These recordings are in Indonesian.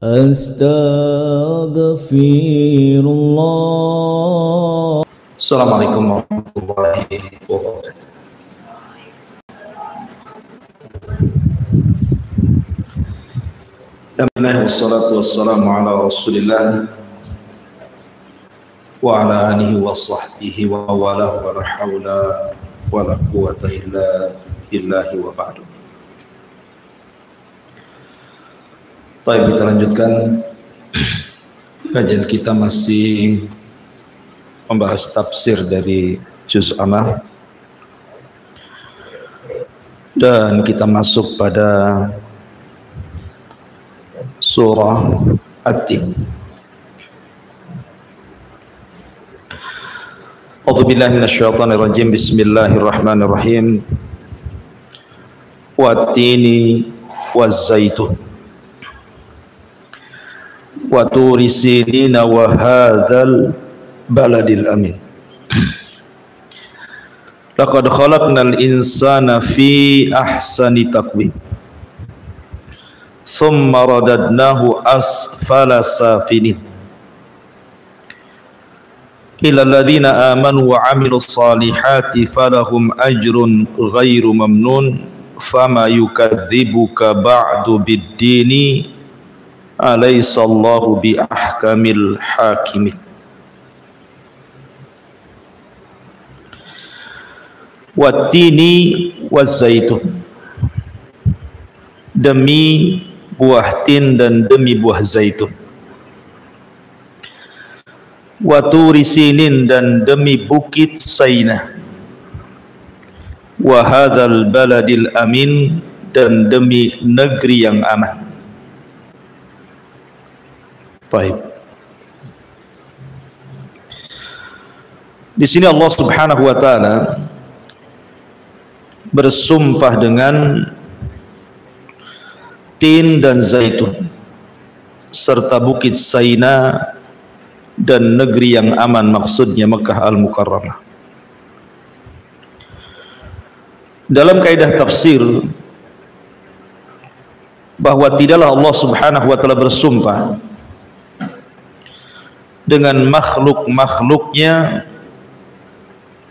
Astaghfirullah. Assalamualaikum warahmatullahi wabarakatuh. Alhamdulillah wassalatu wassalamu ala Rasulillah wa ala alihi wa sahbihi wa wala wa la hawla wa la quwwata illa billahi wa ba'du. Baik, kita lanjutkan kajian kita, masih membahas tafsir dari Juz Amma, dan kita masuk pada surah At-Tin. A'udzubillahi minasyaitonirrajim. Bismillahirrahmanirrahim. Wat-tini waz-zaitun wa turi sinina wa hadzal baladil amin. Laqad khalaqnal insana fi ahsani taqwim thumma radadnahu asfala safilin ila alladhina amanu wa amilus salihati falahum ajrun ghairu mamnun fama yukadzibuka ba'du bid-dini alaysallahu bi ahkamil hakimin. Wattini wazzaitun, demi buah tin dan demi buah zaitun. Waturi sinin, dan demi bukit Sainah. Wa hadzal baladil amin, dan demi negeri yang aman. Baik. Di sini Allah Subhanahu wa taala bersumpah dengan tin dan zaitun serta bukit Saina dan negeri yang aman, maksudnya Mekah Al-Mukarramah. Dalam kaidah tafsir, bahwa tidaklah Allah Subhanahu wa taala bersumpah dengan makhluk-makhluknya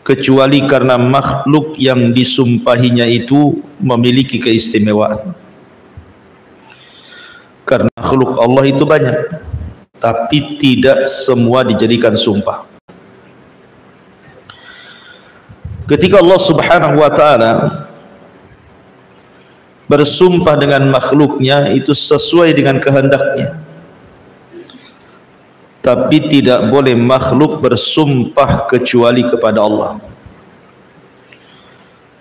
kecuali karena makhluk yang disumpahinya itu memiliki keistimewaan. Karena makhluk Allah itu banyak, tapi tidak semua dijadikan sumpah. Ketika Allah Subhanahu wa taala bersumpah dengan makhluknya, itu sesuai dengan kehendaknya. Tapi tidak boleh makhluk bersumpah kecuali kepada Allah.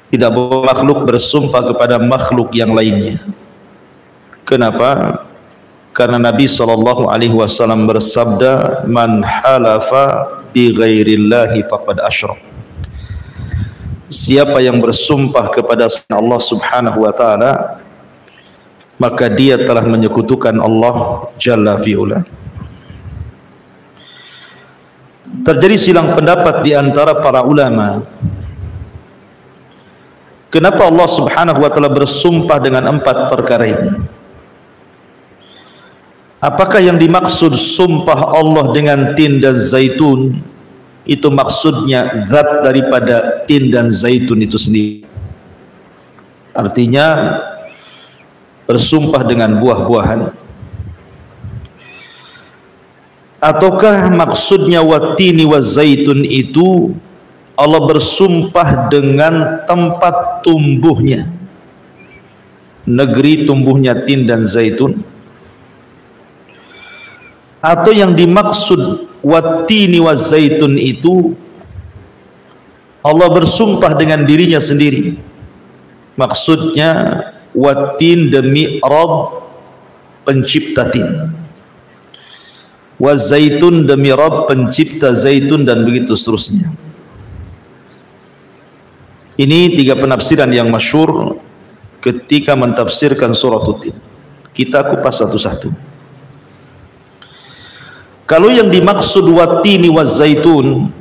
Tidak boleh makhluk bersumpah kepada makhluk yang lainnya. Kenapa? Karena Nabi SAW bersabda, man halafa bi ghairillahi faqad asyrak. Siapa yang bersumpah kepada Allah Subhanahu wa taala, maka dia telah menyekutukan Allah Jalla fi'ula. Terjadi silang pendapat di antara para ulama. Kenapa Allah Subhanahu wa taala bersumpah dengan 4 perkara ini? Apakah yang dimaksud sumpah Allah dengan tin dan zaitun itu maksudnya zat daripada tin dan zaitun itu sendiri? Artinya bersumpah dengan buah-buahan, ataukah maksudnya watini wazaitun itu Allah bersumpah dengan tempat tumbuhnya, negeri tumbuhnya tin dan zaitun? Atau yang dimaksud watini wazaitun itu Allah bersumpah dengan dirinya sendiri, maksudnya watin demi Rabb pencipta tin, wazaitun demi Rabb pencipta zaitun, dan begitu seterusnya. Ini 3 penafsiran yang masyhur ketika mentafsirkan surah At-Tin. Kita kupas satu-satu. Kalau yang dimaksud watini wazaitun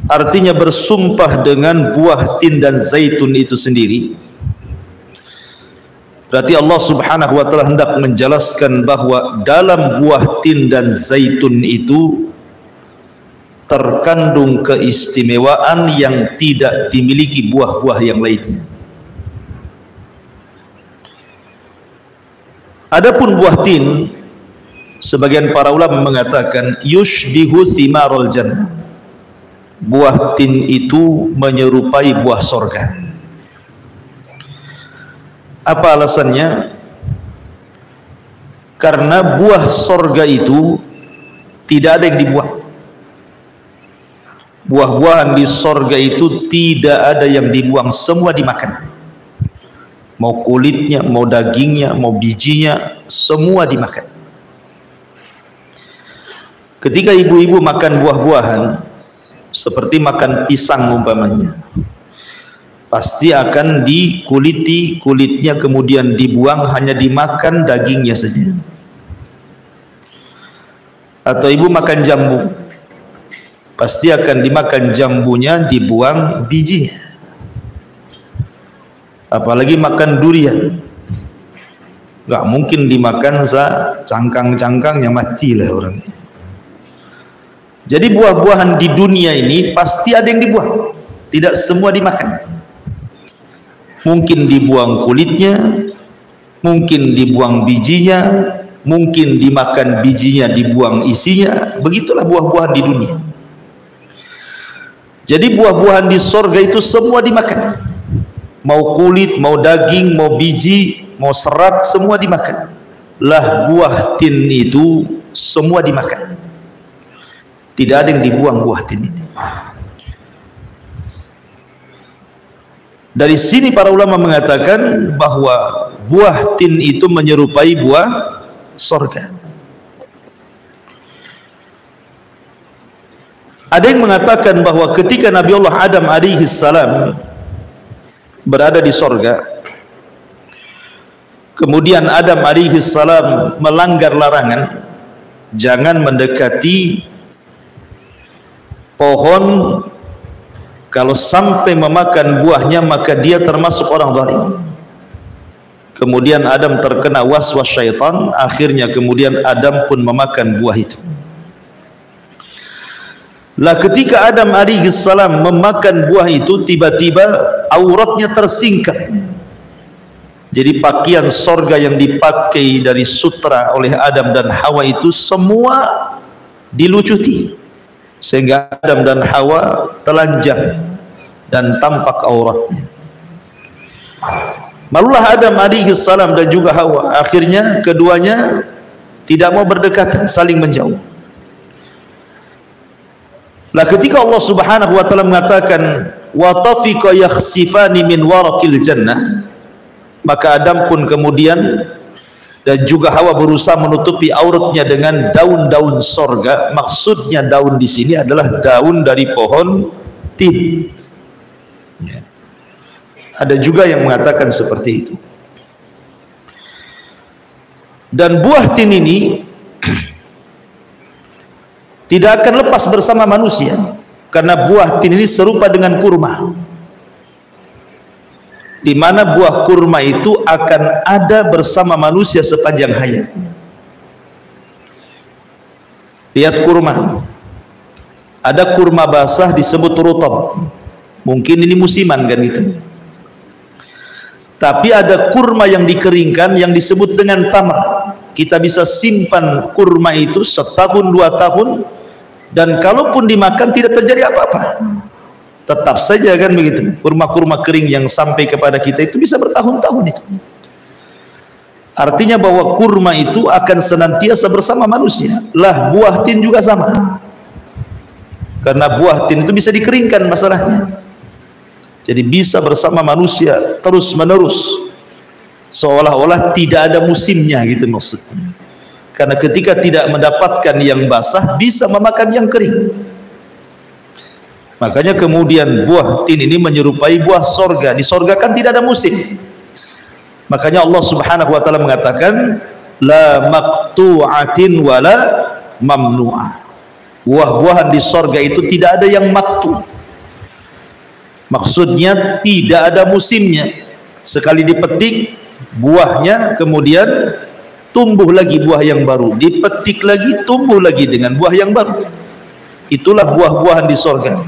artinya bersumpah dengan buah tin dan zaitun itu sendiri, Berarti Allah Subhanahu wa taala hendak menjelaskan bahwa dalam buah tin dan zaitun itu terkandung keistimewaan yang tidak dimiliki buah-buah yang lainnya. Adapun buah tin, sebagian para ulama mengatakan yushbihu thimarul jannah. Buah tin itu menyerupai buah sorga. Apa alasannya? Karena buah sorga itu tidak ada yang dibuang. Buah-buahan di sorga itu tidak ada yang dibuang, semua dimakan. Mau kulitnya, mau dagingnya, mau bijinya, semua dimakan. Ketika ibu-ibu makan buah-buahan seperti makan pisang umpamanya, pasti akan dikuliti kulitnya, kemudian dibuang, hanya dimakan dagingnya saja. Atau ibu makan jambu, pasti akan dimakan jambunya, dibuang bijinya. Apalagi makan durian, nggak mungkin dimakan cangkang-cangkangnya, matilah orangnya. Jadi buah-buahan di dunia ini pasti ada yang dibuang, tidak semua dimakan. Mungkin dibuang kulitnya, mungkin dibuang bijinya, mungkin dimakan bijinya, dibuang isinya. Begitulah buah-buahan di dunia. Jadi buah-buahan di sorga itu semua dimakan. Mau kulit, mau daging, mau biji, mau serat, semua dimakan. Lah buah tin itu semua dimakan. Tidak ada yang dibuang buah tin ini. Dari sini para ulama mengatakan bahwa buah tin itu menyerupai buah sorga. Ada yang mengatakan bahwa ketika Nabi Allah Adam alaihi salam berada di sorga, kemudian Adam alaihi salam melanggar larangan, jangan mendekati pohon, kalau sampai memakan buahnya maka dia termasuk orang zalim. Kemudian Adam terkena waswas syaitan, akhirnya kemudian Adam pun memakan buah itu. Lah ketika Adam alaihi salam memakan buah itu, tiba-tiba auratnya tersingkap. Jadi pakaian sorga yang dipakai dari sutra oleh Adam dan Hawa itu semua dilucuti, sehingga Adam dan Hawa telanjang dan tampak auratnya. Malulah Adam alaihi salam dan juga Hawa, akhirnya keduanya tidak mau berdekatan, saling menjauh. Lah ketika Allah Subhanahu wa taala mengatakan wa tafiqa yakhsifani min waraqil jannah, maka Adam pun kemudian dan juga Hawa berusaha menutupi auratnya dengan daun-daun sorga. Maksudnya daun di sini adalah daun dari pohon tin. Ya. Ada juga yang mengatakan seperti itu. Dan buah tin ini tidak akan lepas bersama manusia, karena buah tin ini serupa dengan kurma, di mana buah kurma itu akan ada bersama manusia sepanjang hayat. Lihat kurma, ada kurma basah disebut rutab, mungkin ini musiman kan itu. Tapi ada kurma yang dikeringkan yang disebut dengan tamar. Kita bisa simpan kurma itu setahun, 2 tahun, dan kalaupun dimakan tidak terjadi apa-apa, tetap saja kan begitu. Kurma-kurma kering yang sampai kepada kita itu bisa bertahun-tahun itu. Artinya bahwa kurma itu akan senantiasa bersama manusia. Lah buah tin juga sama, karena buah tin itu bisa dikeringkan masalahnya, jadi bisa bersama manusia terus menerus, seolah-olah tidak ada musimnya gitu maksudnya. Karena ketika tidak mendapatkan yang basah, bisa memakan yang kering. Makanya kemudian buah tin ini menyerupai buah sorga. Di sorga kan tidak ada musim. Makanya Allah Subhanahu wa taala mengatakan la maqtu'atin wala mamnu'ah. Buah-buahan di sorga itu tidak ada yang maktu. Maksudnya tidak ada musimnya. Sekali dipetik buahnya kemudian tumbuh lagi buah yang baru, dipetik lagi, tumbuh lagi dengan buah yang baru. Itulah buah-buahan di sorga.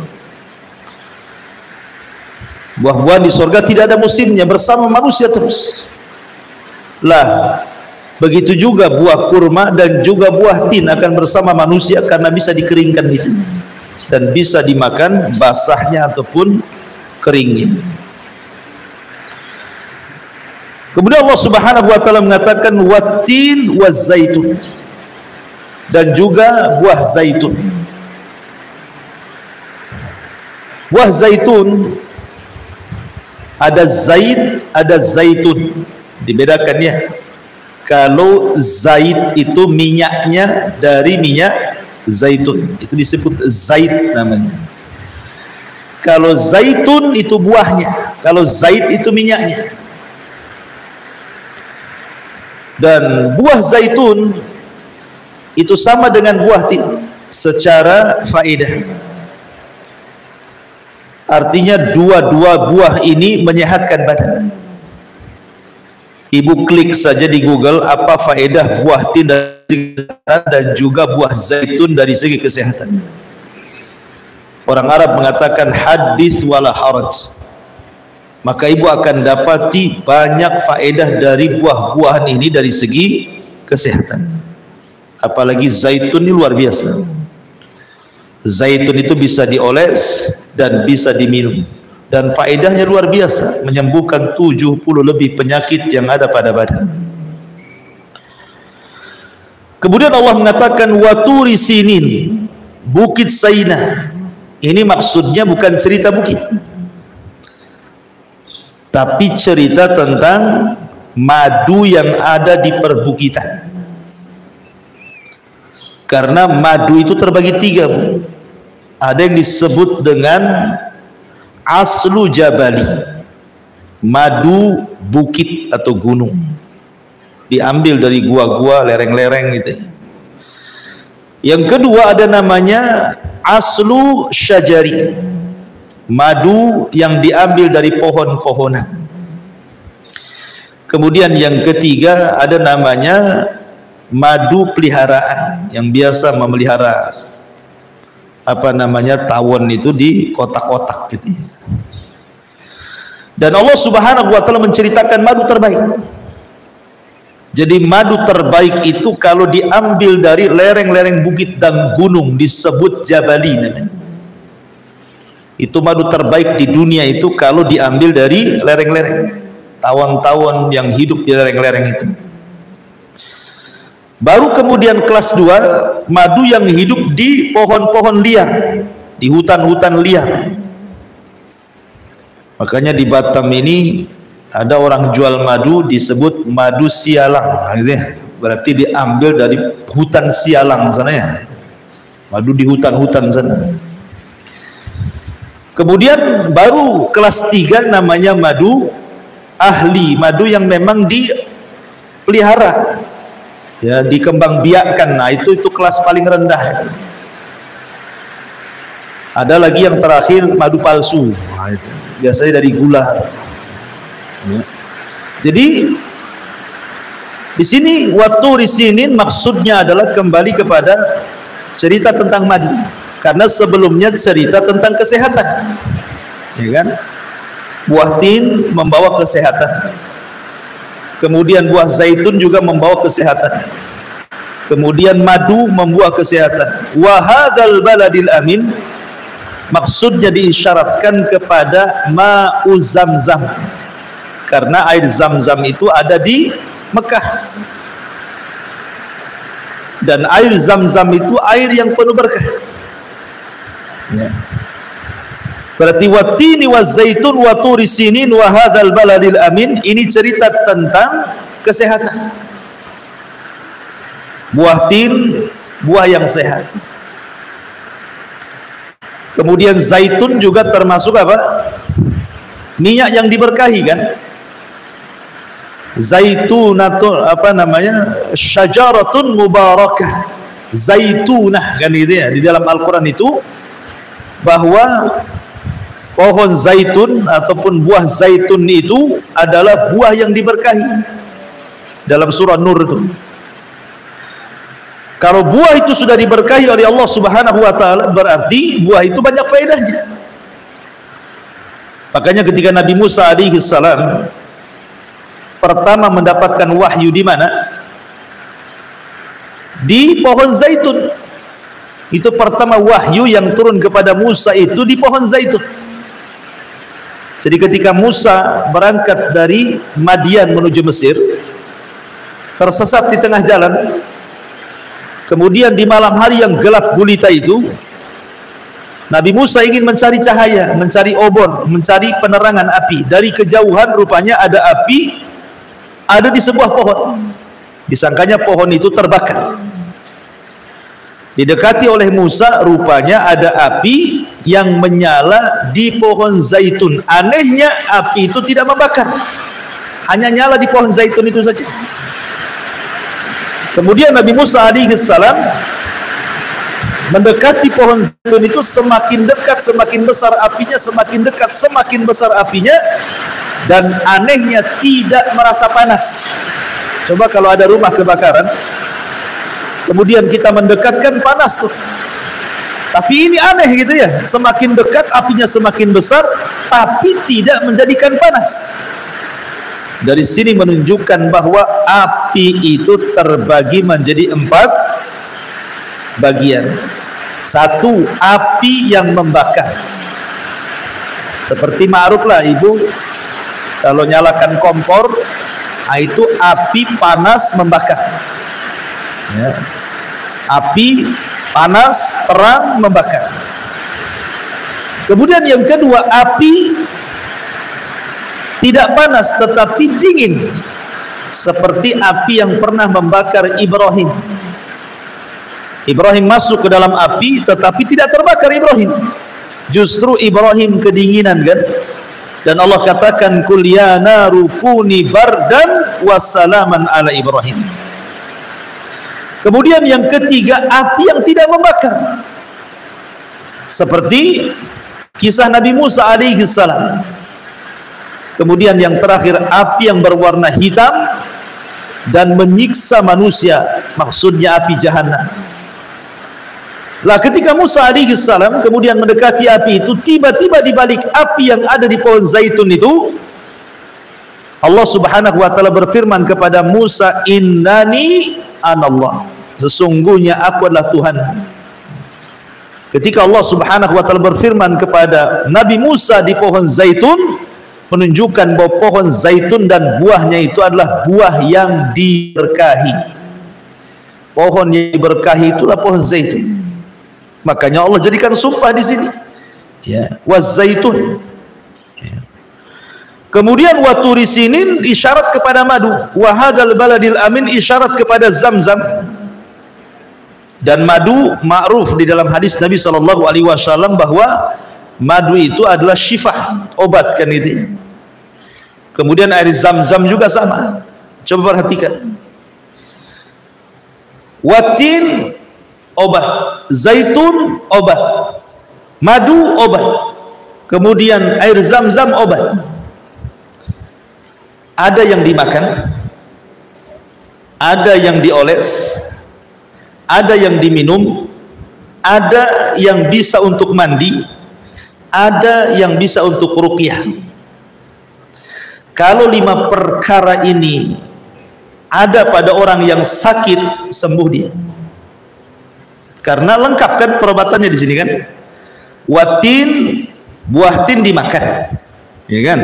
Buah-buahan di sorga tidak ada musimnya, bersama manusia terus. Lah, begitu juga buah kurma dan juga buah tin akan bersama manusia karena bisa dikeringkan itu dan bisa dimakan basahnya ataupun keringnya. Kemudian Allah Subhanahu wa taala mengatakan watin wazaitun, dan juga buah zaitun. Buah zaitun ada zait, ada zaitun. Dibedakannya. Kalau zait itu minyaknya dari minyak zaitun, itu disebut zait namanya. Kalau zaitun itu buahnya, kalau zait itu minyaknya. Dan buah zaitun itu sama dengan buah tin secara faedah. Artinya dua-dua buah ini menyehatkan badan. Ibu klik saja di Google apa faedah buah tin dan juga buah zaitun dari segi kesehatan. Orang Arab mengatakan hadis wala haraj. Maka ibu akan dapati banyak faedah dari buah-buahan ini dari segi kesehatan. Apalagi zaitun ini luar biasa. Zaitun itu bisa dioles dan bisa diminum, dan faedahnya luar biasa, menyembuhkan 70 lebih penyakit yang ada pada badan. Kemudian Allah mengatakan waturi sinin, bukit Sainah. Ini maksudnya bukan cerita bukit, tapi cerita tentang madu yang ada di perbukitan. Karena madu itu terbagi tiga, Bu. Ada yang disebut dengan aslu jabali, madu bukit atau gunung, diambil dari gua-gua, lereng-lereng gitu. Yang kedua ada namanya aslu syajari, madu yang diambil dari pohon-pohonan. Kemudian yang ketiga ada namanya madu peliharaan, yang biasa memelihara tawon itu di kotak-kotak gitu. Dan Allah Subhanahu wa taala menceritakan madu terbaik. Jadi madu terbaik itu kalau diambil dari lereng-lereng bukit dan gunung disebut jabali namanya. Itu madu terbaik di dunia itu kalau diambil dari lereng-lereng, tawon-tawon yang hidup di lereng-lereng itu. Baru kemudian kelas 2, madu yang hidup di pohon-pohon liar, di hutan-hutan liar. Makanya di Batam ini ada orang jual madu disebut madu sialang, gitu ya. Berarti diambil dari hutan sialang sana ya. Madu di hutan-hutan sana. Kemudian baru kelas 3 namanya madu ahli, madu yang memang dipelihara, ya, dikembangbiakkan. Nah itu kelas paling rendah. Ada lagi yang terakhir madu palsu. Nah, itu biasanya dari gula. Ya. Jadi di sini waturi sinin maksudnya adalah kembali kepada cerita tentang madu, karena sebelumnya cerita tentang kesehatan, ya kan? Buah tin membawa kesehatan. Kemudian buah zaitun juga membawa kesehatan. Kemudian madu membawa kesehatan. Wa hadzal baladil amin, maksudnya diisyaratkan kepada ma'u Zamzam, karena air Zamzam itu ada di Mekah. Dan air Zamzam itu air yang penuh berkah. Ya. Berarti watini wazaitun waturi sinin wa hadzal baladil amin, ini cerita tentang kesehatan. Buah tin, buah yang sehat. Kemudian zaitun juga termasuk apa? Minyak yang diberkahi kan? Zaitunatun syajaratun mubarakah. Zaitunah kan gitu ya. Di dalam Al-Qur'an itu bahwa pohon zaitun ataupun buah zaitun itu adalah buah yang diberkahi dalam surah Nur itu. Kalau buah itu sudah diberkahi oleh Allah Subhanahu wa taala, berarti buah itu banyak faedahnya. Makanya ketika Nabi Musa alaihi salam pertama mendapatkan wahyu di mana? Di pohon zaitun. Itu pertama wahyu yang turun kepada Musa itu di pohon zaitun. Jadi ketika Musa berangkat dari Madian menuju Mesir, tersesat di tengah jalan, kemudian di malam hari yang gelap gulita itu, Nabi Musa ingin mencari cahaya, mencari obor, mencari penerangan api. Dari kejauhan rupanya ada api, ada di sebuah pohon. Disangkanya pohon itu terbakar. Didekati oleh Musa, rupanya ada api yang menyala di pohon zaitun. Anehnya api itu tidak membakar, hanya nyala di pohon zaitun itu saja. Kemudian Nabi Musa alaihi salam mendekati pohon zaitun itu, semakin dekat semakin besar apinya, semakin dekat semakin besar apinya, dan anehnya tidak merasa panas. Coba kalau ada rumah kebakaran, kemudian kita mendekatkan, panas tuh. Tapi ini aneh gitu ya, semakin dekat apinya semakin besar, tapi tidak menjadikan panas. Dari sini menunjukkan bahwa api itu terbagi menjadi 4 bagian. 1, api yang membakar. Seperti ma'ruf lah ibu, kalau nyalakan kompor, itu api panas membakar. Ya. Api panas terang membakar. Kemudian yang kedua, api tidak panas tetapi dingin, seperti api yang pernah membakar Ibrahim. Ibrahim masuk ke dalam api tetapi tidak terbakar Ibrahim, justru Ibrahim kedinginan kan. Dan Allah katakan, kul ya naru kuni bardan wassalaman ala Ibrahim. Kemudian yang ketiga, api yang tidak membakar, seperti kisah Nabi Musa alaihi salam. Kemudian yang terakhir, api yang berwarna hitam dan menyiksa manusia, maksudnya api jahanam. Lah ketika Musa alaihi salam kemudian mendekati api itu, tiba-tiba di balik api yang ada di pohon zaitun itu, Allah Subhanahu wa taala berfirman kepada Musa, innani anallah, sesungguhnya aku adalah Tuhan. Ketika Allah Subhanahu wa taala berfirman kepada Nabi Musa di pohon zaitun, menunjukkan bahwa pohon zaitun dan buahnya itu adalah buah yang diberkahi. Pohon yang diberkahi itulah pohon zaitun. Makanya Allah jadikan sumpah di sini, ya, waz-zaitun. Ya. Kemudian wa turi sinin isyarat kepada madu, wa hadzal baladil amin isyarat kepada Zamzam. Dan madu ma'ruf di dalam hadis Nabi sallallahu alaihi wasallam bahwa madu itu adalah syifa, obat kan itu. Kemudian air Zamzam juga sama. Coba perhatikan. Watin obat, zaitun obat, madu obat, kemudian air Zamzam obat. Ada yang dimakan, ada yang dioles, ada yang diminum, ada yang bisa untuk mandi, ada yang bisa untuk ruqyah. Kalau 5 perkara ini ada pada orang yang sakit, sembuh dia. Karena lengkap kan perobatannya di sini kan. Watin, buah tin dimakan, ya kan.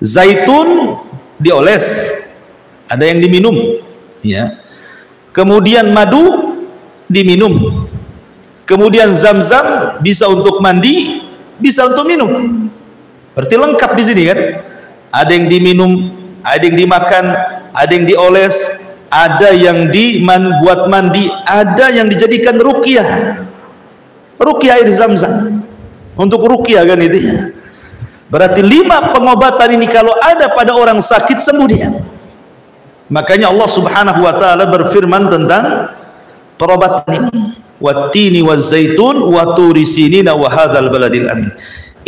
Zaitun dioles, ada yang diminum, ya. Kemudian madu diminum. Kemudian Zamzam bisa untuk mandi, bisa untuk minum. Berarti lengkap di sini kan. Ada yang diminum, ada yang dimakan, ada yang dioles, ada yang buat mandi, ada yang dijadikan ruqyah. Ruqyah air Zamzam. Untuk ruqyah kan itu ya. Berarti 5 pengobatan ini kalau ada pada orang sakit, sembuh dia. Makanya Allah Subhanahu wa taala berfirman tentang perobatan ini. Wattini waz-zaitun wa turi sinina wa hadzal baladil amin.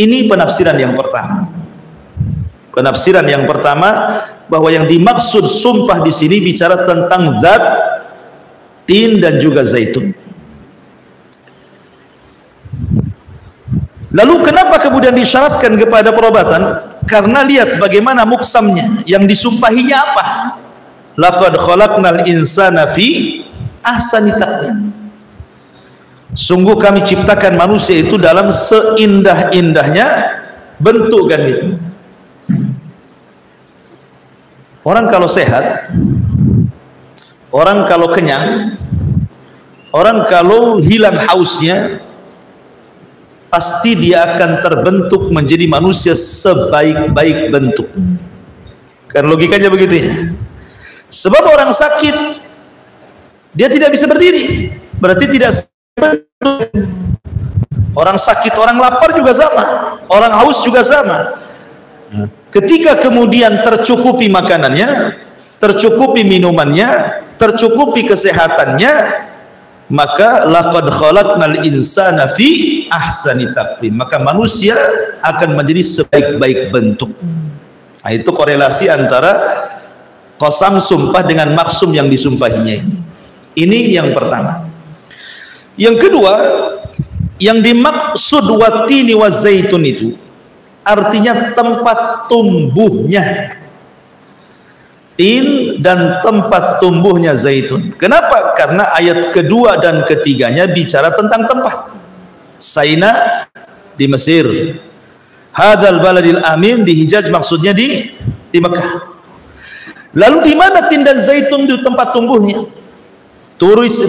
Ini penafsiran yang pertama. Penafsiran yang pertama bahwa yang dimaksud sumpah di sini bicara tentang zat, tin dan juga zaitun. Lalu kenapa kemudian disyaratkan kepada perobatan? Karena lihat bagaimana muksamnya, yang disumpahinya apa? Laqad khalaqnal insana fi ahsani taqwim. Sungguh kami ciptakan manusia itu dalam seindah-indahnya bentuk, kan itu. Orang kalau sehat, orang kalau kenyang, orang kalau hilang hausnya, pasti dia akan terbentuk menjadi manusia sebaik-baik bentuk. Kan logikanya begitu ya. Sebab orang sakit dia tidak bisa berdiri, berarti tidak bentuk. Orang sakit, orang lapar juga sama, orang haus juga sama. Ketika kemudian tercukupi makanannya, tercukupi minumannya, tercukupi kesehatannya, maka laqad khalaqnal insana fi ahsani taqwim, maka manusia akan menjadi sebaik-baik bentuk. Nah, itu korelasi antara qasam sumpah dengan maksum yang disumpahinya ini. Ini yang pertama. Yang kedua, yang dimaksud watini wa zaitun itu artinya tempat tumbuhnya tin dan tempat tumbuhnya zaitun. Kenapa? Karena ayat kedua dan ketiganya bicara tentang tempat. Saina di Mesir, hadzal baladil amin di Hijaz, maksudnya di Mekah. Lalu di mana tin dan zaitun di tempat tumbuhnya?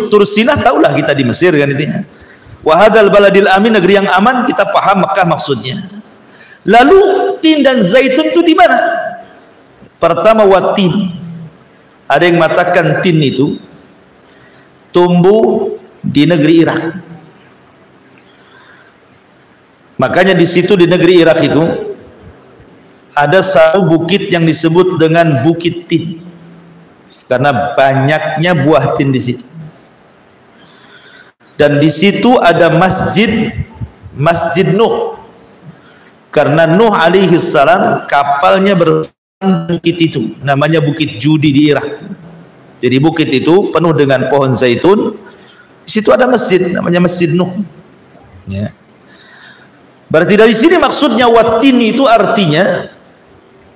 Tursinah tahulah kita di Mesir, kan itu ya. Wa hadzal baladil amin, negeri yang aman, kita paham Mekah maksudnya. Lalu tin dan zaitun itu di mana? Pertama, watin. Ada yang mengatakan tin itu tumbuh di negeri Irak. Makanya di situ di negeri Irak itu ada satu bukit yang disebut dengan Bukit Tin, karena banyaknya buah tin di situ. Dan di situ ada Masjid Nuh, karena Nuh alaihi salam kapalnya bukit itu, namanya Bukit Judi di Irak. Jadi bukit itu penuh dengan pohon zaitun. Di situ ada masjid namanya Masjid Nuh. Ya. Berarti dari sini maksudnya watin itu artinya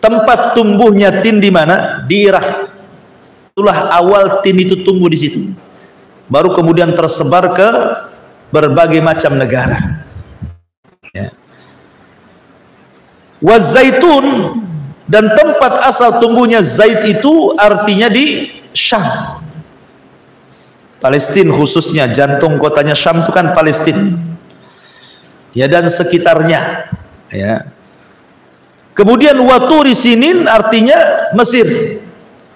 tempat tumbuhnya tin di mana? Di Irak. Itulah awal tin itu tumbuh di situ. Baru kemudian tersebar ke berbagai macam negara. Ya. Wazaitun, dan tempat asal tumbuhnya zait itu artinya di Syam, Palestina khususnya, jantung kotanya Syam itu kan Palestina ya, dan sekitarnya ya. Kemudian waturi sinin artinya Mesir,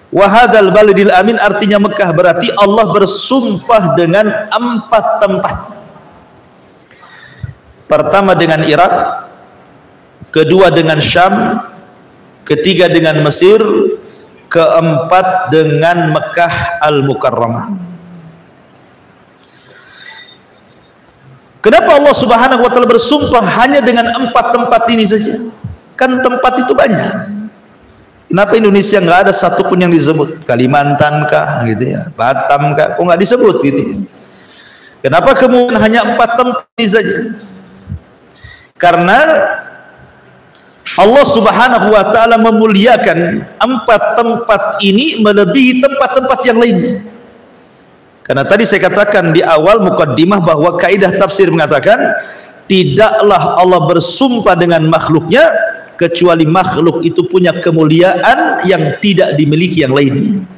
wahadal baladil amin artinya Mekah. Berarti Allah bersumpah dengan 4 tempat. Pertama dengan Irak, kedua dengan Syam, ketiga dengan Mesir, keempat dengan Mekah Al-Mukarramah. Kenapa Allah Subhanahu wa taala bersumpah hanya dengan 4 tempat ini saja? Kan tempat itu banyak. Kenapa Indonesia nggak ada satupun yang disebut? Kalimantan kah gitu ya, Batam kah, kok nggak disebut gitu ya? Kenapa kemudian hanya 4 tempat ini saja? Karena Allah Subhanahu wa taala memuliakan 4 tempat ini melebihi tempat-tempat yang lainnya. Karena tadi saya katakan di awal mukaddimah bahwa kaidah tafsir mengatakan tidaklah Allah bersumpah dengan makhluknya kecuali makhluk itu punya kemuliaan yang tidak dimiliki yang lainnya.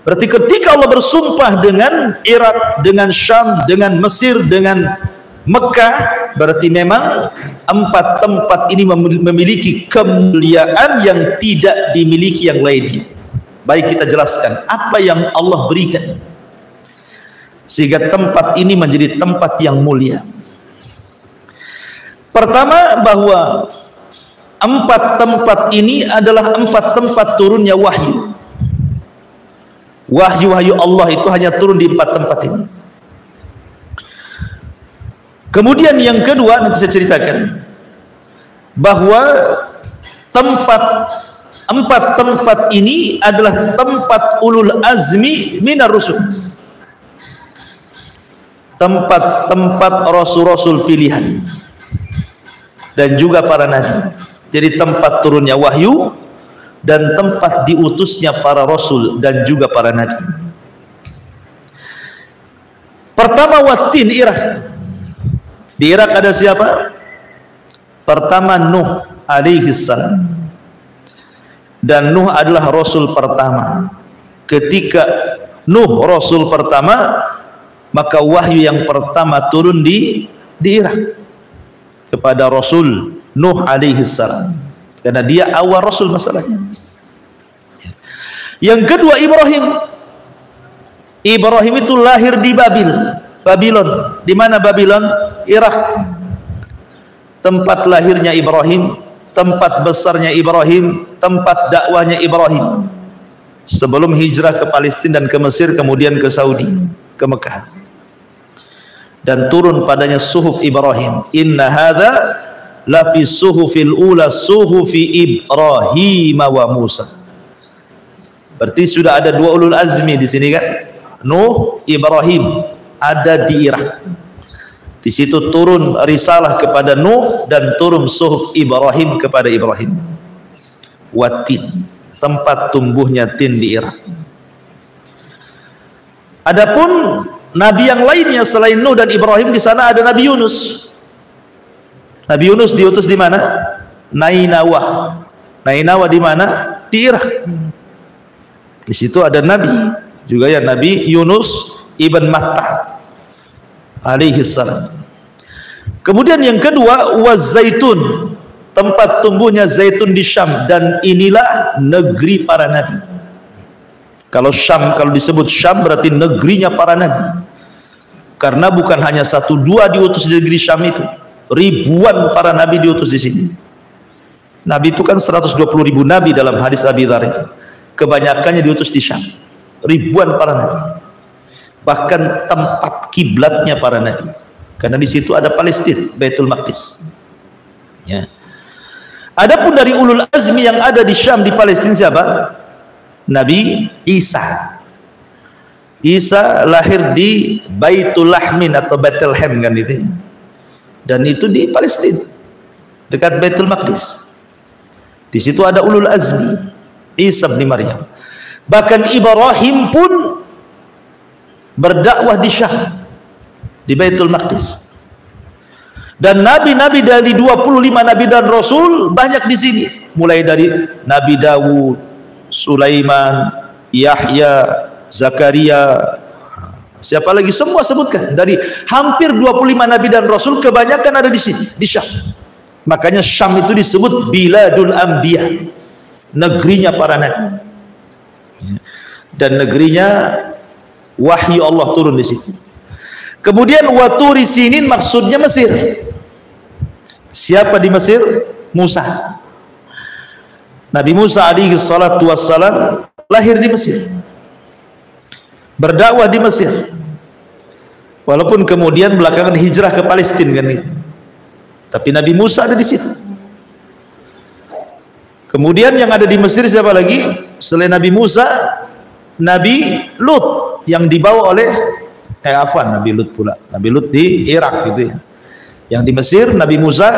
Berarti ketika Allah bersumpah dengan Irak, dengan Syam, dengan Mesir, dengan Mekah, berarti memang 4 tempat ini memiliki kemuliaan yang tidak dimiliki yang lainnya. Baik, kita jelaskan apa yang Allah berikan sehingga tempat ini menjadi tempat yang mulia. Pertama, bahwa 4 tempat ini adalah 4 tempat turunnya wahyu. Wahyu Allah itu hanya turun di 4 tempat ini. Kemudian yang kedua nanti saya ceritakan, bahwa empat tempat ini adalah tempat ulul azmi minar rusul, tempat-tempat rasul-rasul pilihan dan juga para nabi. Jadi tempat turunnya wahyu dan tempat diutusnya para rasul dan juga para nabi. Pertama Wattin, Irak. Di Irak ada siapa? Pertama Nuh alaihi salam. Dan Nuh adalah rasul pertama. Ketika Nuh rasul pertama, maka wahyu yang pertama turun di Irak kepada Rasul Nuh alaihi salam, karena dia awal rasul masalahnya. Yang kedua Ibrahim. Ibrahim itu lahir di Babylon. Di mana Babylon? Irak. Tempat lahirnya Ibrahim, tempat besarnya Ibrahim, tempat dakwahnya Ibrahim. Sebelum hijrah ke Palestina dan ke Mesir, kemudian ke Saudi, ke Mekah. Dan turun padanya suhuf Ibrahim. Inna hadza la fi suhufil ula suhufi Ibrahim wa Musa. Berarti sudah ada dua ulul azmi di sini kan? Nuh, Ibrahim ada di Irak. Di situ turun risalah kepada Nuh dan turun suhuf Ibrahim kepada Ibrahim. Wattin, tempat tumbuhnya tin di Irak. Adapun nabi yang lainnya selain Nuh dan Ibrahim, di sana ada Nabi Yunus. Nabi Yunus diutus di mana? Nainawah. Nainawah di mana? Di Irak. Di situ ada nabi juga ya, Nabi Yunus ibn Matta alaihi salam. Kemudian yang kedua Wazaitun, tempat tumbuhnya zaitun di Syam, dan inilah negeri para nabi. Kalau Syam, kalau disebut Syam berarti negerinya para nabi, karena bukan hanya satu dua diutus di negeri Syam itu, ribuan para nabi diutus di sini. Nabi itu kan 120.000 nabi dalam hadis Abi Dzar itu, kebanyakannya diutus di Syam. Ribuan para nabi, bahkan tempat kiblatnya para nabi, karena di situ ada Palestina, Baitul Maqdis. Ya. Adapun dari ulul azmi yang ada di Syam, di Palestina siapa? Nabi Isa. Isa lahir di Baitul Lahmin atau Bethlehem kan itu, dan itu di Palestina dekat Baitul Maqdis. Di situ ada ulul azmi, Isa bin Maryam. Bahkan Ibrahim pun berdakwah di Syam, di Baitul Maqdis. Dan nabi-nabi dari 25 nabi dan rasul banyak di sini, mulai dari Nabi Dawud, Sulaiman, Yahya, Zakaria, siapa lagi, semua sebutkan. Dari hampir 25 nabi dan rasul, kebanyakan ada di sini, di Syam. Makanya Syam itu disebut Biladul Anbiya, negerinya para nabi. Dan negerinya wahyu Allah turun di situ. Kemudian Waturi Sinin, maksudnya Mesir. Siapa di Mesir? Musa. Nabi Musa alaihi salatu wassalam lahir di Mesir, berdakwah di Mesir, walaupun kemudian belakangan hijrah ke Palestina kan itu. Tapi Nabi Musa ada di situ. Kemudian yang ada di Mesir siapa lagi selain Nabi Musa? Nabi Lut yang dibawa oleh Nabi Lut pula. Nabi Lut di Irak gitu ya. Yang di Mesir Nabi Musa.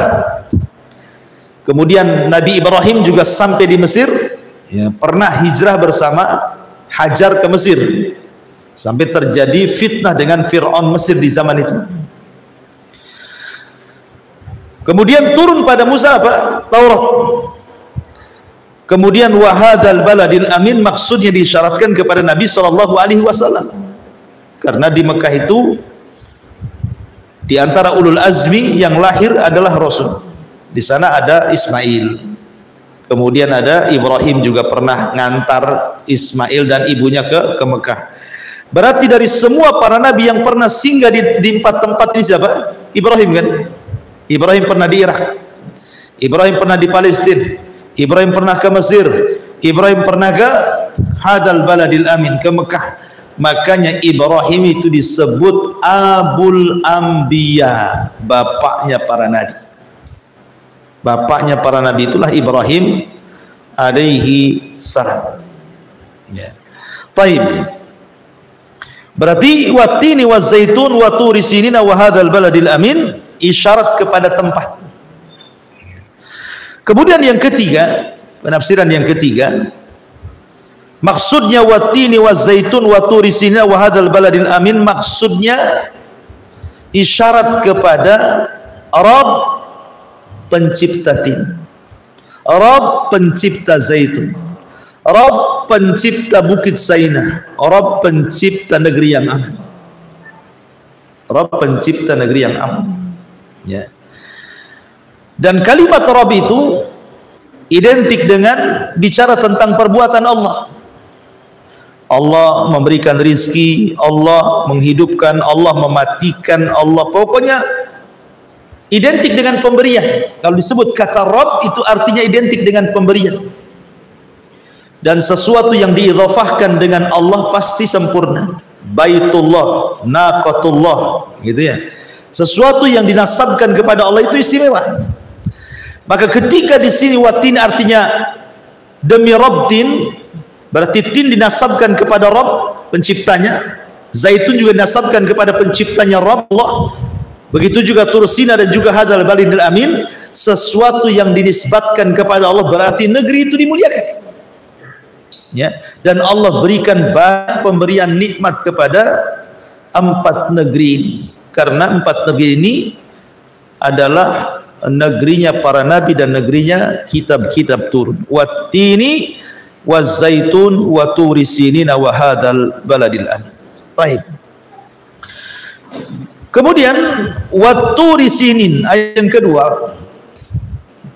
Kemudian Nabi Ibrahim juga sampai di Mesir ya, pernah hijrah bersama Hajar ke Mesir, sampai terjadi fitnah dengan Fir'aun Mesir di zaman itu. Kemudian turun pada Musa apa? Taurat. Kemudian wahadzal baladil amin, maksudnya disyaratkan kepada Nabi SAW, karena di Mekah itu di antara ulul azmi yang lahir adalah Rasul. Di sana ada Ismail, kemudian ada Ibrahim juga pernah ngantar Ismail dan ibunya ke Mekah. Berarti dari semua para nabi yang pernah singgah di empat tempat ini siapa? Ibrahim kan? Ibrahim pernah di Irak, Ibrahim pernah di Palestina, Ibrahim pernah ke Mesir, Ibrahim pernah ke hadal baladil amin, ke Mekah. Makanya Ibrahim itu disebut Abul Anbiya, bapaknya para nabi. Bapaknya para nabi itulah Ibrahim alaihi salam. Ya. Taib. Berarti wattini wazzaitun wa turi sinina wa hadzal baladil amin, isyarat kepada tempat. Kemudian yang ketiga, penafsiran yang ketiga, maksudnya wattini wazzaitun wa turi sinina wa hadzal baladil amin, maksudnya isyarat kepada Rabb pencipta tin, Rabb pencipta zaitun, Rabb pencipta bukit Sainah, Rabb pencipta negeri yang aman, Rabb pencipta negeri yang aman. Ya. Dan kalimat Rabb itu identik dengan bicara tentang perbuatan Allah. Allah memberikan rizki, Allah menghidupkan, Allah mematikan, Allah pokoknya identik dengan pemberian. Kalau disebut kata Rabb itu artinya identik dengan pemberian. Dan sesuatu yang diidhafahkan dengan Allah pasti sempurna. Baitullah, naqatullah, gitu ya. Sesuatu yang dinasabkan kepada Allah itu istimewa. Maka ketika di sini watin artinya demi Rabb tin, berarti tin dinasabkan kepada Rabb penciptanya, zaitun juga dinasabkan kepada penciptanya Rabb Allah. Begitu juga Tursina dan juga hadzal baladil amin, sesuatu yang dinisbatkan kepada Allah berarti negeri itu dimuliakan. Ya, dan Allah berikan banyak pemberian nikmat kepada 4 negeri ini, karena 4 negeri ini adalah negerinya para nabi dan negerinya kitab-kitab turun. Wattini wazzaitun wa turi sinina wa hadzal baladil amin. Baik. Kemudian watturi sinin, ayat yang kedua,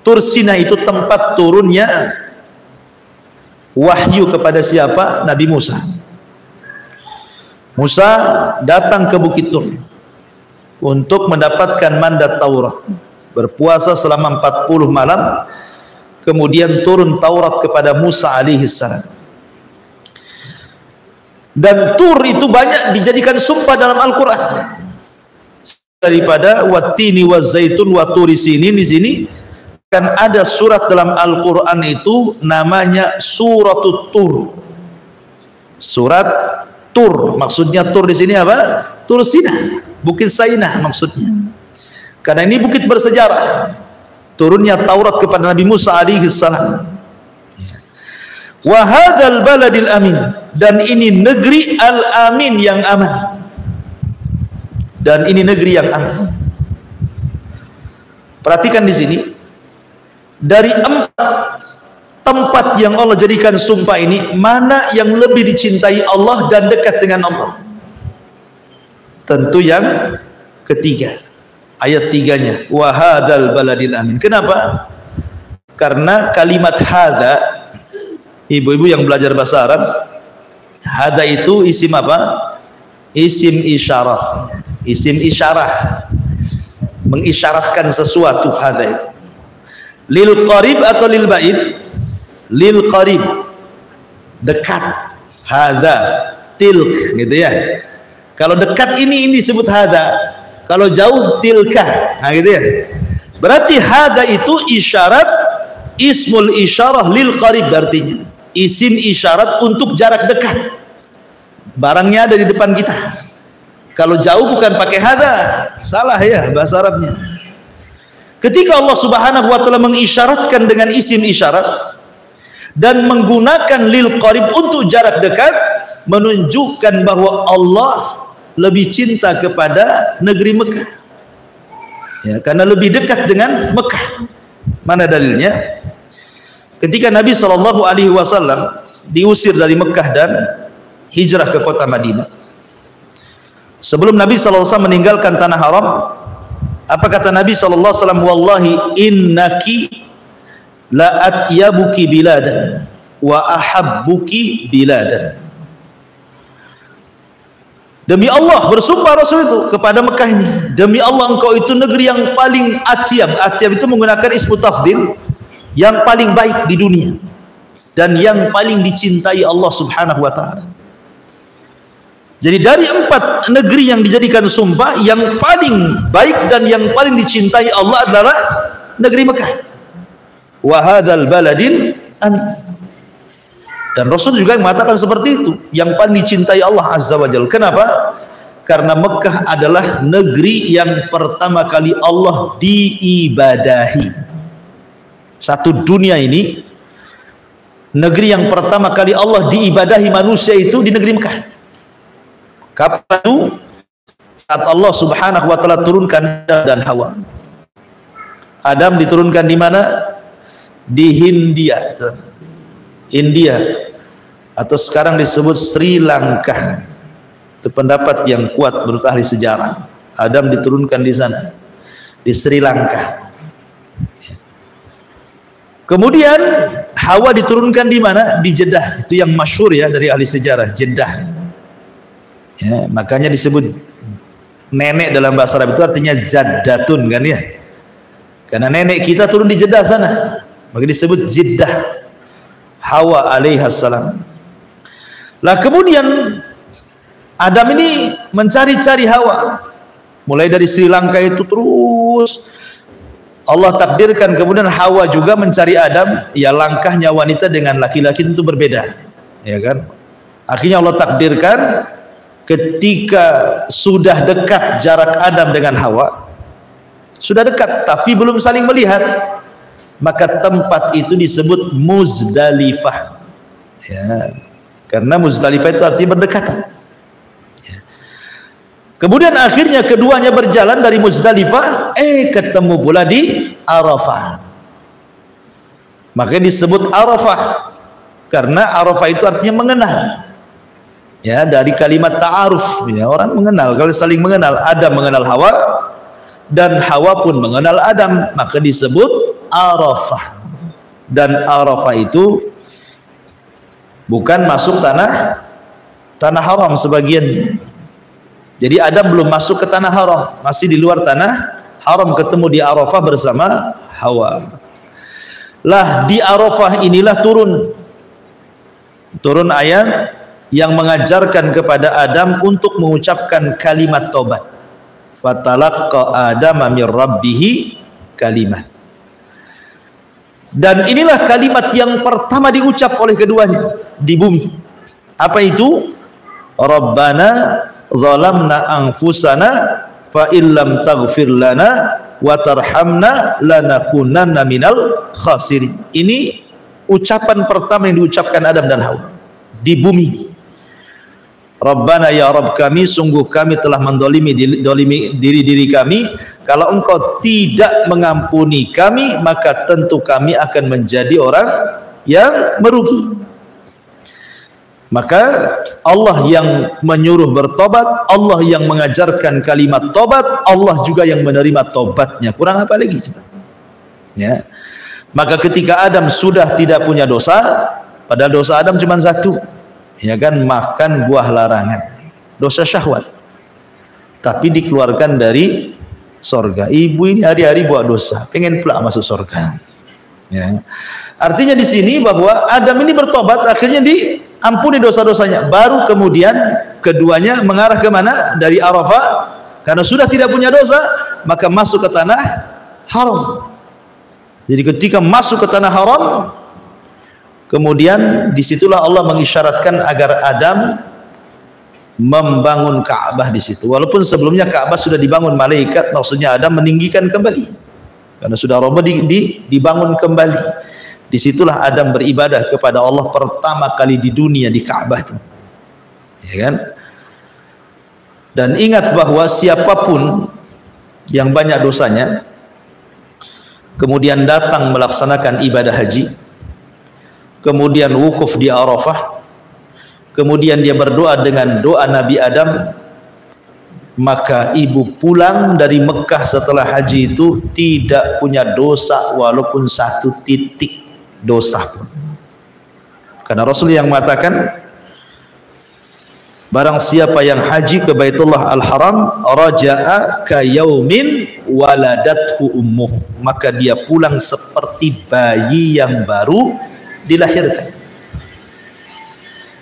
Tursina itu tempat turunnya wahyu kepada siapa? Nabi Musa. Musa datang ke Bukit Tur untuk mendapatkan mandat Taurat, berpuasa selama 40 malam, kemudian turun Taurat kepada Musa alaihi salam. Dan Tur itu banyak dijadikan sumpah dalam Al-Quran. Daripada wattini wazzaitun wa turi sinin, di sini kan ada surat dalam Al-Quran itu namanya Suratul Tur. Surat Tur, maksudnya Tur di sini apa? Tursina, Bukit Sainah maksudnya. Karena ini bukit bersejarah. Turunnya Taurat kepada Nabi Musa alaihi salam. Wa hadzal baladil amin, dan ini negeri al-amin yang aman. Dan ini negeri yang aman. Perhatikan di sini, dari 4 tempat yang Allah jadikan sumpah ini, mana yang lebih dicintai Allah dan dekat dengan Allah? Tentu yang ketiga, ayat 3-nya, wa hadzal baladil amin. Kenapa? Karena kalimat hadza, ibu-ibu yang belajar bahasa Arab, hadza itu isim apa? Isim isyarat. Isim isyarah, mengisyaratkan sesuatu. Hadza itu lil qarib atau lil ba'id? Lil qarib, dekat. Hadza tilk, gitu ya. Kalau dekat ini disebut hadza, kalau jauh tilka, nah gitu ya. Berarti hadza itu isyarat, ismul isyarah lil qarib, artinya isim isyarat untuk jarak dekat. Barangnya ada di depan kita. Kalau jauh bukan pakai hadza, salah ya bahasa Arabnya. Ketika Allah Subhanahu wa taala mengisyaratkan dengan isim isyarat dan menggunakan lil qarib untuk jarak dekat, menunjukkan bahwa Allah lebih cinta kepada negeri Mekah. Ya, karena lebih dekat dengan Mekah. Mana dalilnya? Ketika Nabi SAW diusir dari Mekah dan hijrah ke kota Madinah, sebelum Nabi SAW meninggalkan tanah haram, apa kata Nabi SAW? Wallahi innaki la atyabuki biladan wa ahabbuki biladan. Demi Allah, bersumpah Rasul itu kepada Mekah ini, demi Allah engkau itu negeri yang paling atyab. Atyab itu menggunakan ismu tafdil, yang paling baik di dunia dan yang paling dicintai Allah Subhanahu wa taala. Jadi dari 4 negeri yang dijadikan sumpah, yang paling baik dan yang paling dicintai Allah adalah negeri Mekah. wa hadzal baladil amin. Dan Rasul juga mengatakan seperti itu, yang paling dicintai Allah Azza wa Jalla. Kenapa? Karena Mekah adalah negeri yang pertama kali Allah diibadahi. Satu dunia ini, negeri yang pertama kali Allah diibadahi manusia itu di negeri Mekah. Kapan itu? Saat Allah Subhanahu wa taala turunkan Adam dan Hawa. Adam diturunkan di mana? Di Hindia. India, atau sekarang disebut Sri Lanka. Itu pendapat yang kuat menurut ahli sejarah. Adam diturunkan di sana, di Sri Lanka. Kemudian Hawa diturunkan di mana? Di Jeddah. Itu yang masyhur ya dari ahli sejarah, Jeddah. Ya, makanya disebut nenek dalam bahasa Arab itu artinya Jaddatun kan ya. Karena nenek kita turun di Jeddah sana, maka disebut Jeddah. Hawa alaihassalam. Lah kemudian Adam ini mencari-cari Hawa, mulai dari Sri Lanka itu terus Allah takdirkan. Kemudian Hawa juga mencari Adam. Ya, langkahnya wanita dengan laki-laki itu berbeda, ya kan. Akhirnya Allah takdirkan ketika sudah dekat jarak Adam dengan Hawa, sudah dekat tapi belum saling melihat, maka tempat itu disebut Muzdalifah, ya, karena Muzdalifah itu artinya berdekatan. Ya. Kemudian akhirnya keduanya berjalan dari Muzdalifah, ketemu pula di Arafah. Makanya disebut Arafah, karena Arafah itu artinya mengenal. Ya, dari kalimat ta'aruf, ya, orang mengenal, kalau saling mengenal. Adam mengenal Hawa dan Hawa pun mengenal Adam, maka disebut Arafah. Dan Arafah itu bukan masuk tanah haram sebagiannya. Jadi Adam belum masuk ke tanah haram, masih di luar tanah haram, ketemu di Arafah bersama Hawa. Lah di Arafah inilah turun ayat yang mengajarkan kepada Adam untuk mengucapkan kalimat taubat. Fatalaqqa Adama mir rabbih kalimat. Dan inilah kalimat yang pertama diucap oleh keduanya di bumi. Apa itu? Rabbana zalamna anfusana fa illam taghfir lana wa tarhamna lanakunanna minal khasirin. Ini ucapan pertama yang diucapkan Adam dan Hawa di bumi ini. Rabbana, ya Rabb kami, sungguh kami telah mendolimi diri kami. Kalau engkau tidak mengampuni kami, maka tentu kami akan menjadi orang yang merugi. Maka Allah yang menyuruh bertobat, Allah yang mengajarkan kalimat tobat, Allah juga yang menerima tobatnya. Kurang apa lagi? Ya. Maka ketika Adam sudah tidak punya dosa, padahal dosa Adam cuma satu, ya kan, makan buah larangan, dosa syahwat, tapi dikeluarkan dari sorga. Ibu ini hari-hari buat dosa, pengen pula masuk sorga. Ya. Artinya di sini bahwa Adam ini bertobat, akhirnya diampuni dosa-dosanya. Baru kemudian keduanya mengarah ke mana? Dari Arafah, karena sudah tidak punya dosa, maka masuk ke tanah haram. Jadi ketika masuk ke tanah haram, kemudian disitulah Allah mengisyaratkan agar Adam membangun Ka'bah di situ. Walaupun sebelumnya Ka'bah sudah dibangun malaikat, maksudnya Adam meninggikan kembali, karena sudah roboh dibangun kembali. Disitulah Adam beribadah kepada Allah pertama kali di dunia, di Ka'bah itu, ya kan? Dan ingat bahwa siapapun yang banyak dosanya kemudian datang melaksanakan ibadah haji, kemudian wukuf di Arafah, kemudian dia berdoa dengan doa Nabi Adam, maka ibu pulang dari Mekah setelah haji itu tidak punya dosa walaupun satu titik dosa pun. Karena Rasul yang mengatakan, barang siapa yang haji ke Baitullah Al-Haram, raja'a ka yaumin waladathu ummuh, maka dia pulang seperti bayi yang baru dilahirkan.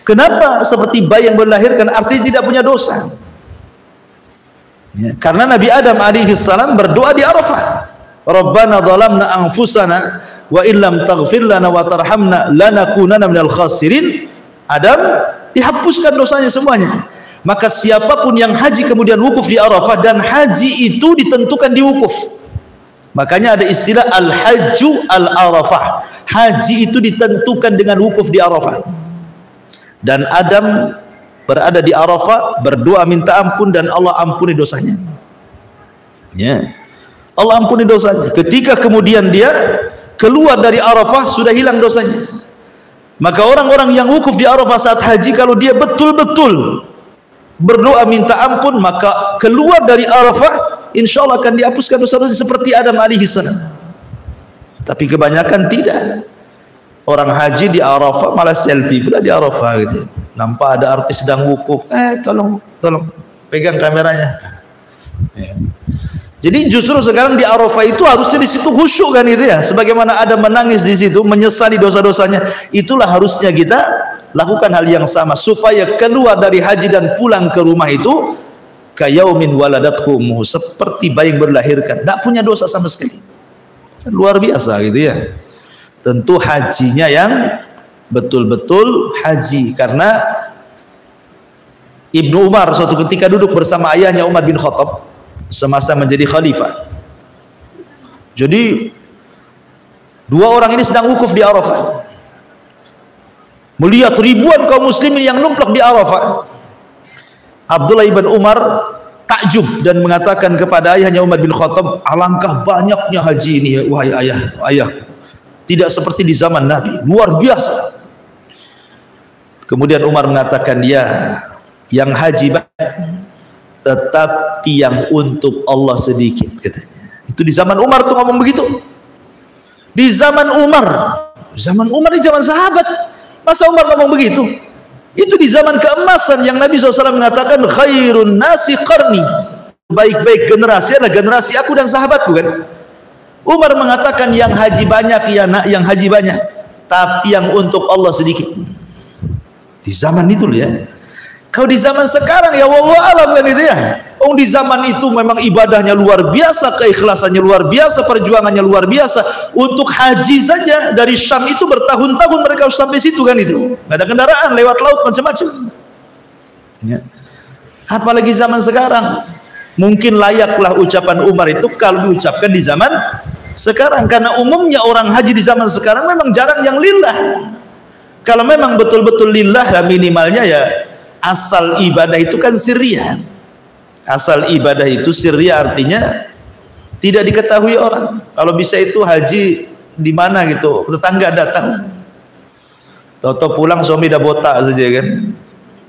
Kenapa seperti bayi yang dilahirkan? Artinya tidak punya dosa. Ya, karena Nabi Adam alaihi salam berdoa di Arafah, Rabbana zalamna anfusana wa illam taghfir lana wa tarhamna lanakunanna minal khasirin. Adam dihapuskan dosanya semuanya. Maka siapapun yang haji kemudian wukuf di Arafah, dan haji itu ditentukan di wukuf. Makanya ada istilah al-hajju al-arafah. Haji itu ditentukan dengan wukuf di Arafah. Dan Adam berada di Arafah, berdoa minta ampun, dan Allah ampuni dosanya. Ya, Allah ampuni dosanya. Ketika kemudian dia keluar dari Arafah, sudah hilang dosanya. Maka orang-orang yang wukuf di Arafah saat haji, kalau dia betul-betul berdoa minta ampun, maka keluar dari Arafah insya Allah akan dihapuskan dosa-dosa seperti Adam alaihi salam. Tapi kebanyakan tidak. Orang haji di Arafah malah selfie pula di Arafah gitu. Nampak ada artis sedang wukuf, tolong pegang kameranya. Ya. Jadi justru sekarang di Arafah itu harusnya di situ khusyuk kan itu ya. Sebagaimana Adam menangis di situ, menyesali dosa-dosanya, itulah harusnya kita lakukan hal yang sama supaya keluar dari haji dan pulang ke rumah itu kayaumin waladathu ummuhu, seperti bayi yang berlahirkan, tidak punya dosa sama sekali. Luar biasa gitu ya. Tentu hajinya yang betul-betul haji, karena Ibnu Umar suatu ketika duduk bersama ayahnya Umar bin Khattab semasa menjadi khalifah. Jadi dua orang ini sedang wukuf di Arafah, melihat ribuan kaum muslimin yang numplak di Arafah. Abdullah ibn Umar takjub dan mengatakan kepada ayahnya Umar bin Khattab, alangkah banyaknya haji ini wahai ayah, tidak seperti di zaman Nabi, luar biasa. Kemudian Umar mengatakan, ya, yang haji banyak tetapi yang untuk Allah sedikit, katanya. Itu di zaman Umar tuh ngomong begitu. Di zaman Umar di zaman sahabat, masa Umar ngomong begitu? Itu di zaman keemasan yang Nabi SAW mengatakan khairun nasi qarni, baik-baik generasi adalah generasi aku dan sahabatku kan. Umar mengatakan yang haji banyak, ya nak, yang haji banyak, tapi yang untuk Allah sedikit. Di zaman itu ya. Kalau di zaman sekarang ya wallahu alam kan itu ya. Di zaman itu memang ibadahnya luar biasa, keikhlasannya luar biasa, perjuangannya luar biasa. Untuk haji saja dari Syam itu bertahun-tahun mereka sampai situ kan itu. Nggak ada kendaraan, lewat laut macam-macam. Ya. Apalagi zaman sekarang. Mungkin layaklah ucapan Umar itu kalau diucapkan di zaman sekarang, karena umumnya orang haji di zaman sekarang memang jarang yang lillah. Kalau memang betul-betul lillah, ya minimalnya ya asal ibadah itu kan sirriyah. Asal ibadah itu sirriyah artinya tidak diketahui orang. Kalau bisa itu haji di mana gitu, tetangga datang, tahu-tahu pulang suami dah botak saja kan.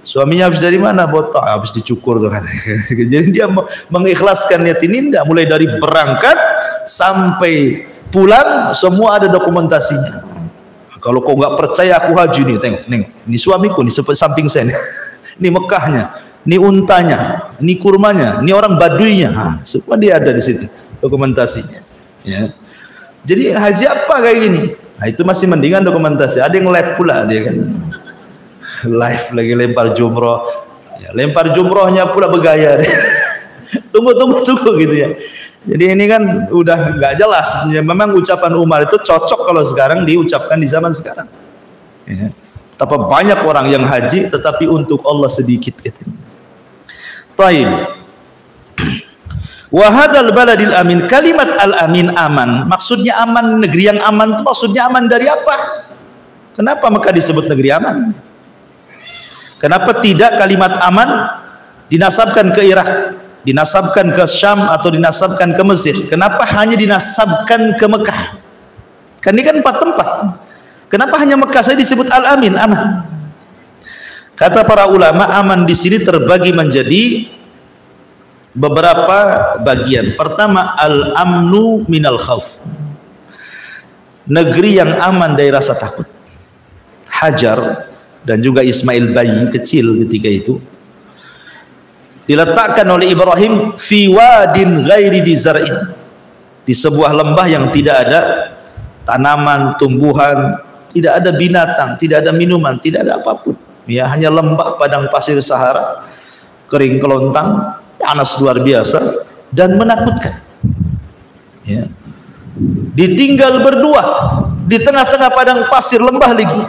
Suaminya habis dari mana? Botak, habis dicukur tuh kan. Jadi dia mengikhlaskan niat ini tidak, mulai dari berangkat sampai pulang semua ada dokumentasinya. Kalau kau nggak percaya aku haji nih, tengok, ini suamiku, ini samping saya nih. Ini Mekahnya, ini untanya, ini kurmanya, ini orang Baduinya, semua dia ada di situ dokumentasinya. Ya. Jadi haji apa kayak gini? Nah, itu masih mendingan dokumentasi. Ada yang live pula dia kan, live lagi lempar jumroh, ya, lempar jumrohnya pula bergaya deh. tunggu gitu ya. Jadi ini kan udah nggak jelas. Ya, memang ucapan Umar itu cocok kalau sekarang diucapkan di zaman sekarang. Ya. Betapa banyak orang yang haji tetapi untuk Allah sedikit gitu. Baik. Wa hadzal baladil amin, kalimat al-amin aman. Maksudnya aman, negeri yang aman itu maksudnya aman dari apa? Kenapa Mekah disebut negeri aman? Kenapa tidak kalimat aman dinasabkan ke Irak, dinasabkan ke Syam atau dinasabkan ke Mesir? Kenapa hanya dinasabkan ke Mekah? Kan ini kan 4 tempat. Kenapa hanya Mekah saja disebut al-amin, aman? Kata para ulama, aman di sini terbagi menjadi beberapa bagian. Pertama, al-amnu minal khauf, negeri yang aman dari rasa takut. Hajar dan juga Ismail bayi kecil ketika itu diletakkan oleh Ibrahim fi wadin ghairi dizar'in, di sebuah lembah yang tidak ada tanaman, tumbuhan, tidak ada binatang, tidak ada minuman, tidak ada apapun. Ya, hanya lembah padang pasir Sahara, kering kelontang, panas luar biasa dan menakutkan. Ya. ditinggal berdua di tengah-tengah padang pasir lembah lagi.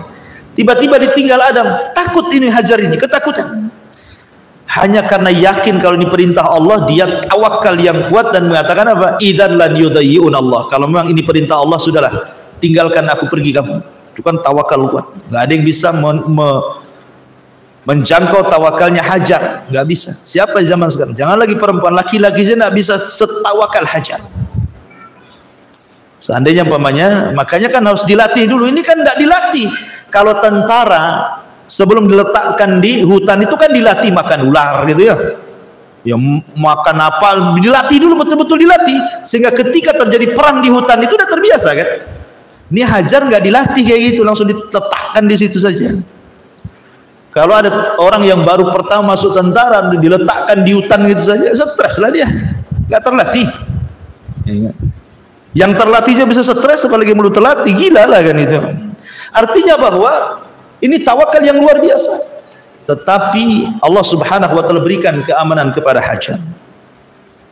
Tiba-tiba ditinggal Adam. Takut ini Hajar ini, ketakutan. Hanya karena yakin kalau ini perintah Allah, dia tawakal yang kuat dan mengatakan apa? Idzan lan yudayyi'un Allah. Kalau memang ini perintah Allah, sudahlah, tinggalkan aku pergi kamu. Itu kan tawakal kuat. Nggak ada yang bisa menjangkau tawakalnya Hajar. Nggak bisa. Siapa zaman sekarang? Jangan lagi perempuan, laki-laki saja nggak bisa setawakal Hajar. Seandainya umpamanya, makanya kan harus dilatih dulu. Ini kan nggak dilatih. Kalau tentara sebelum diletakkan di hutan itu kan dilatih makan ular gitu ya. Ya makan apa, dilatih dulu, betul-betul dilatih. Sehingga ketika terjadi perang di hutan itu udah terbiasa kan. Ini Hajar nggak dilatih kayak gitu, langsung diletakkan di situ saja. Kalau ada orang yang baru pertama masuk tentara diletakkan di hutan gitu saja, stres lah dia, nggak terlatih. Yang terlatihnya bisa stres, apalagi belum terlatih, gila lah kan itu. Artinya bahwa ini tawakal yang luar biasa. Tetapi Allah Subhanahu wa taala berikan keamanan kepada Hajar.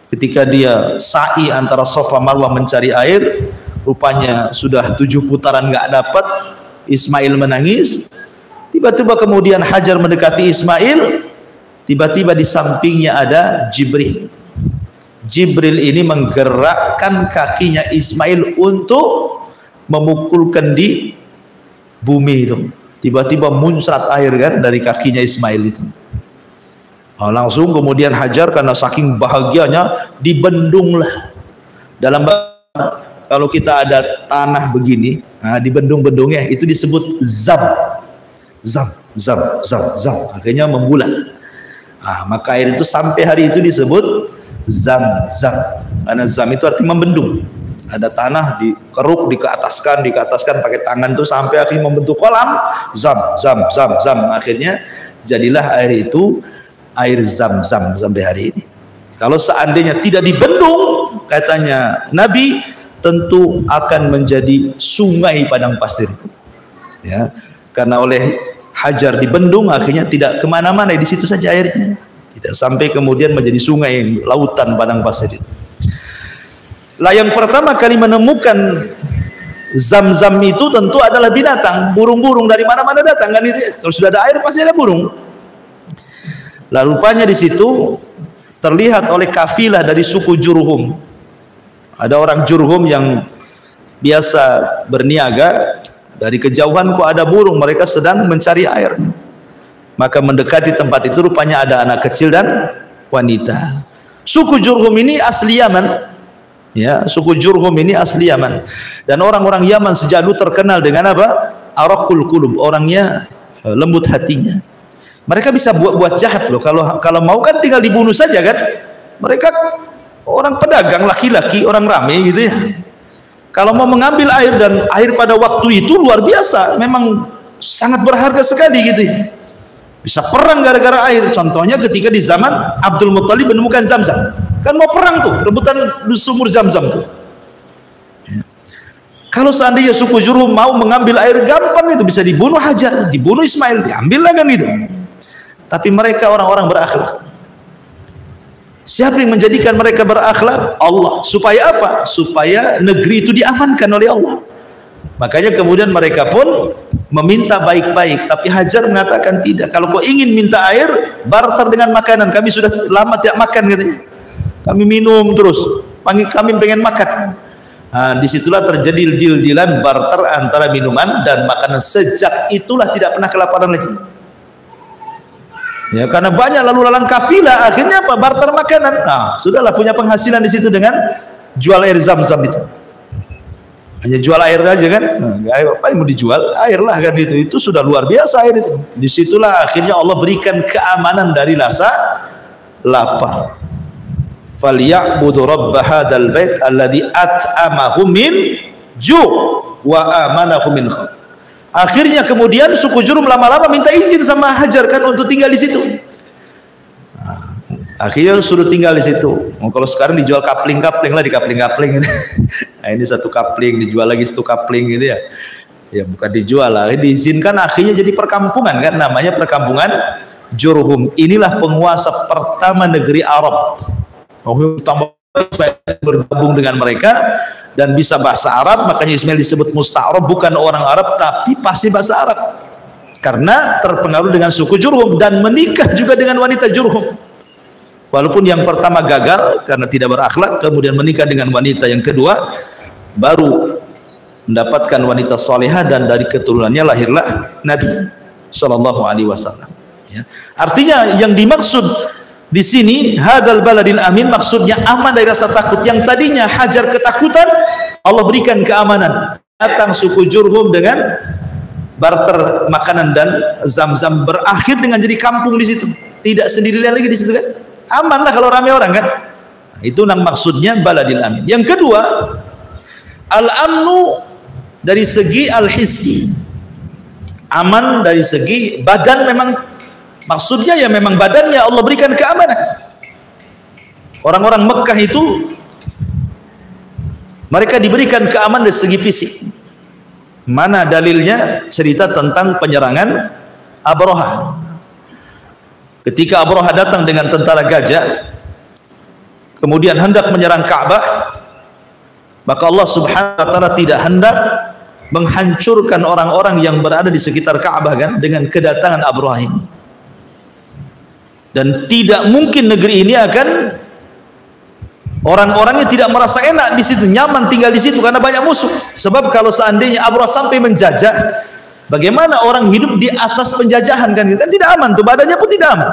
Ketika dia sa'i antara Safa Marwah mencari air, rupanya sudah 7 putaran nggak dapat. Ismail menangis. Tiba-tiba kemudian Hajar mendekati Ismail. Tiba-tiba di sampingnya ada Jibril. Jibril ini menggerakkan kakinya Ismail untuk memukulkan di bumi itu. Tiba-tiba muncrat air kan dari kakinya Ismail itu. Nah, langsung kemudian Hajar karena saking bahagianya dibendunglah. Dalam kalau kita ada tanah begini, nah, di bendung-bendungnya itu disebut zam. Zam. Akhirnya membulat. Nah, maka air itu sampai hari itu disebut zam. Karena zam itu artinya membendung. Ada tanah dikeruk, dikeataskan pakai tangan tuh sampai akhirnya membentuk kolam. Zam. Akhirnya jadilah air itu air zam-zam sampai hari ini. Kalau seandainya tidak dibendung, katanya Nabi, tentu akan menjadi sungai padang pasir itu. Ya, karena oleh Hajar dibendung, akhirnya tidak kemana-mana, di situ saja airnya. Tidak sampai kemudian menjadi sungai, lautan padang pasir itu. Lah yang pertama kali menemukan zam-zam itu tentu adalah binatang, burung-burung dari mana-mana datang kan itu. Kalau sudah ada air pasti ada burung. Lalu rupanya di situ terlihat oleh kafilah dari suku Jurhum. Ada orang Jurhum yang biasa berniaga, dari kejauhan kok ada burung, mereka sedang mencari air. Maka mendekati tempat itu rupanya ada anak kecil dan wanita. Suku Jurhum ini asli Yaman. Ya, suku Jurhum ini asli Yaman. Dan orang-orang Yaman sejak dulu terkenal dengan apa? Araqul qulub, orangnya lembut hatinya. Mereka bisa buat jahat loh. Kalau mau kan tinggal dibunuh saja kan. Mereka orang pedagang laki-laki, orang ramai gitu ya. Kalau mau mengambil air, dan air pada waktu itu luar biasa, memang sangat berharga sekali gitu ya. Bisa perang gara-gara air. Contohnya ketika di zaman Abdul Muttalib menemukan Zam-Zam. Kan mau perang tuh, rebutan sumur Zam-Zam tuh. Ya. Kalau seandainya suku Jurhum mau mengambil air, gampang itu, bisa dibunuh Hajar, dibunuh Ismail, diambil lah kan itu. Tapi mereka orang-orang berakhlak. Siapa yang menjadikan mereka berakhlak? Allah. Supaya apa? Supaya negeri itu diamankan oleh Allah. Makanya kemudian mereka pun meminta baik-baik, tapi Hajar mengatakan tidak. Kalau kau ingin minta air, barter dengan makanan. Kami sudah lama tidak makan katanya. Kami minum terus, kami pengen makan. Nah, disitulah terjadi deal-dealan barter antara minuman dan makanan. Sejak itulah tidak pernah kelaparan lagi. Ya, karena banyak lalu lalang kafilah, akhirnya apa? Barter makanan. Nah, sudahlah punya penghasilan di situ dengan jual air Zam-Zam itu. Hanya jual air aja kan? Nah, apa yang mau dijual? Air lah kan itu. Itu sudah luar biasa air itu. Disitulah akhirnya Allah berikan keamanan dari rasa lapar. Falyabudu rabb hadzal bait alladzi at'amahum min ju' wa amanahum min khauf. Akhirnya kemudian suku Jurhum lama-lama minta izin sama Hajar kan untuk tinggal di situ. Nah, akhirnya suruh tinggal di situ. Kalau sekarang dijual kapling-kapling lah, di kapling-kapling gitu. Nah, ini satu kapling dijual lagi satu kapling gitu ya. Ya bukan dijual lah, diizinkan, akhirnya jadi perkampungan kan, namanya perkampungan Jurhum. Inilah penguasa pertama negeri Arab. Bergabung dengan mereka, dan bisa bahasa Arab, makanya Ismail disebut musta'arab, bukan orang Arab tapi pasti bahasa Arab karena terpengaruh dengan suku Jurhum dan menikah juga dengan wanita Jurhum, walaupun yang pertama gagal karena tidak berakhlak, kemudian menikah dengan wanita yang kedua, baru mendapatkan wanita salihah dan dari keturunannya lahirlah Nabi sallallahu alaihi wasallam. Ya. Artinya yang dimaksud di sini hadzal baladil amin, maksudnya aman dari rasa takut. Yang tadinya hajar ketakutan, Allah berikan keamanan. Datang suku Jurhum dengan barter makanan dan Zam-Zam, berakhir dengan jadi kampung di situ. Tidak sendirian lagi di situ kan? Aman lah kalau ramai orang kan? Nah, itu yang maksudnya baladil amin. Yang kedua, al-amnu dari segi al-hissi. Aman dari segi badan, memang maksudnya ya memang badannya Allah berikan keamanan. Orang-orang Mekah itu mereka diberikan keamanan dari segi fisik. Mana dalilnya? Cerita tentang penyerangan Abraha. Ketika Abraha datang dengan tentara gajah kemudian hendak menyerang Ka'bah, maka Allah subhanahu wa ta'ala tidak hendak menghancurkan orang-orang yang berada di sekitar Ka'bah kan dengan kedatangan Abraha ini. Dan tidak mungkin negeri ini akan orang-orangnya tidak merasa enak di situ, nyaman tinggal di situ karena banyak musuh. Sebab kalau seandainya Abraha sampai menjajah, bagaimana orang hidup di atas penjajahan kan? Kan tidak aman tuh, badannya pun tidak aman.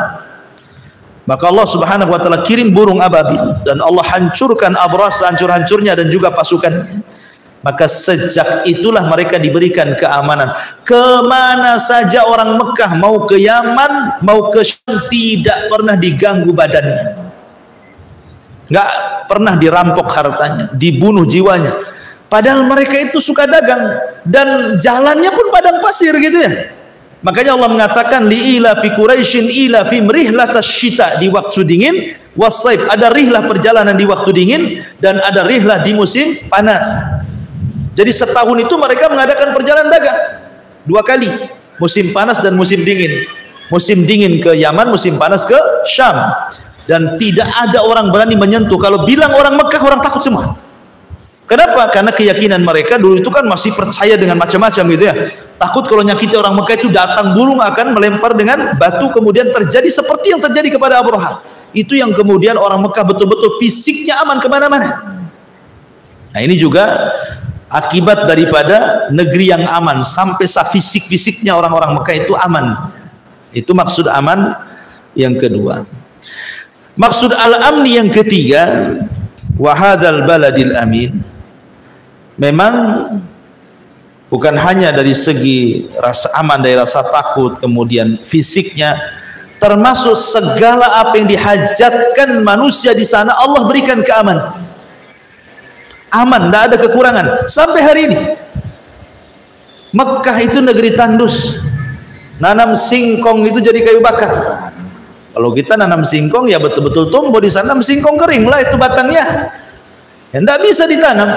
Maka Allah subhanahu wa ta'ala kirim burung ababil dan Allah hancurkan Abraha sehancur-hancurnya dan juga pasukannya. Maka sejak itulah mereka diberikan keamanan. Kemana saja orang Mekah, mau ke Yaman, mau ke Syam, tidak pernah diganggu badannya, nggak pernah dirampok hartanya, dibunuh jiwanya. Padahal mereka itu suka dagang dan jalannya pun padang pasir gitu ya. Makanya Allah mengatakan li'ila fi Quraisyin ila fi rihlatas syita, di waktu dingin, wasaif, ada rihlah perjalanan di waktu dingin dan ada rihlah di musim panas. Jadi setahun itu mereka mengadakan perjalanan dagang 2 kali, musim panas dan musim dingin. Musim dingin ke Yaman, musim panas ke Syam. Dan tidak ada orang berani menyentuh. Kalau bilang orang Mekah, orang takut semua. Kenapa? Karena keyakinan mereka dulu itu kan masih percaya dengan macam-macam gitu ya. Takut kalau nyakiti orang Mekah itu datang burung akan melempar dengan batu, kemudian terjadi seperti yang terjadi kepada Abraha. Itu yang kemudian orang Mekah betul-betul fisiknya aman kemana-mana. Nah ini juga akibat daripada negeri yang aman, sampai fisik-fisiknya orang-orang Mekah itu aman. Itu maksud aman yang kedua. Maksud al-amni yang ketiga, wa hadzal baladil amin, memang bukan hanya dari segi rasa aman, dari rasa takut, kemudian fisiknya, termasuk segala apa yang dihajatkan manusia di sana Allah berikan keamanan. Aman, tidak ada kekurangan. Sampai hari ini Mekah itu negeri tandus, nanam singkong itu jadi kayu bakar. Kalau kita nanam singkong ya betul-betul tumbuh di sana, singkong kering lah itu batangnya, ya, tidak bisa ditanam.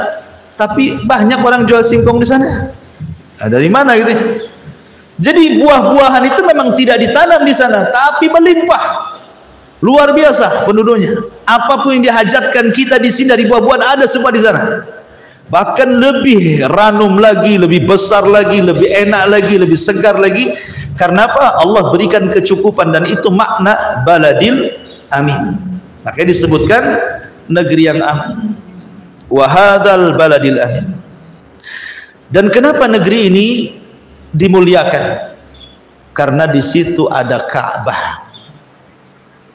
Tapi banyak orang jual singkong di sana. Nah, dari mana gitu ya? Jadi buah-buahan itu memang tidak ditanam di sana, tapi melimpah. Luar biasa penduduknya. Apapun yang dihajatkan kita di sini dari buah-buahan ada semua di sana. Bahkan lebih ranum lagi, lebih besar lagi, lebih enak lagi, lebih segar lagi. Karena apa? Allah berikan kecukupan, dan itu makna baladil amin. Makanya disebutkan negeri yang aman. Wa hadzal baladil amin. Dan kenapa negeri ini dimuliakan? Karena di situ ada Ka'bah.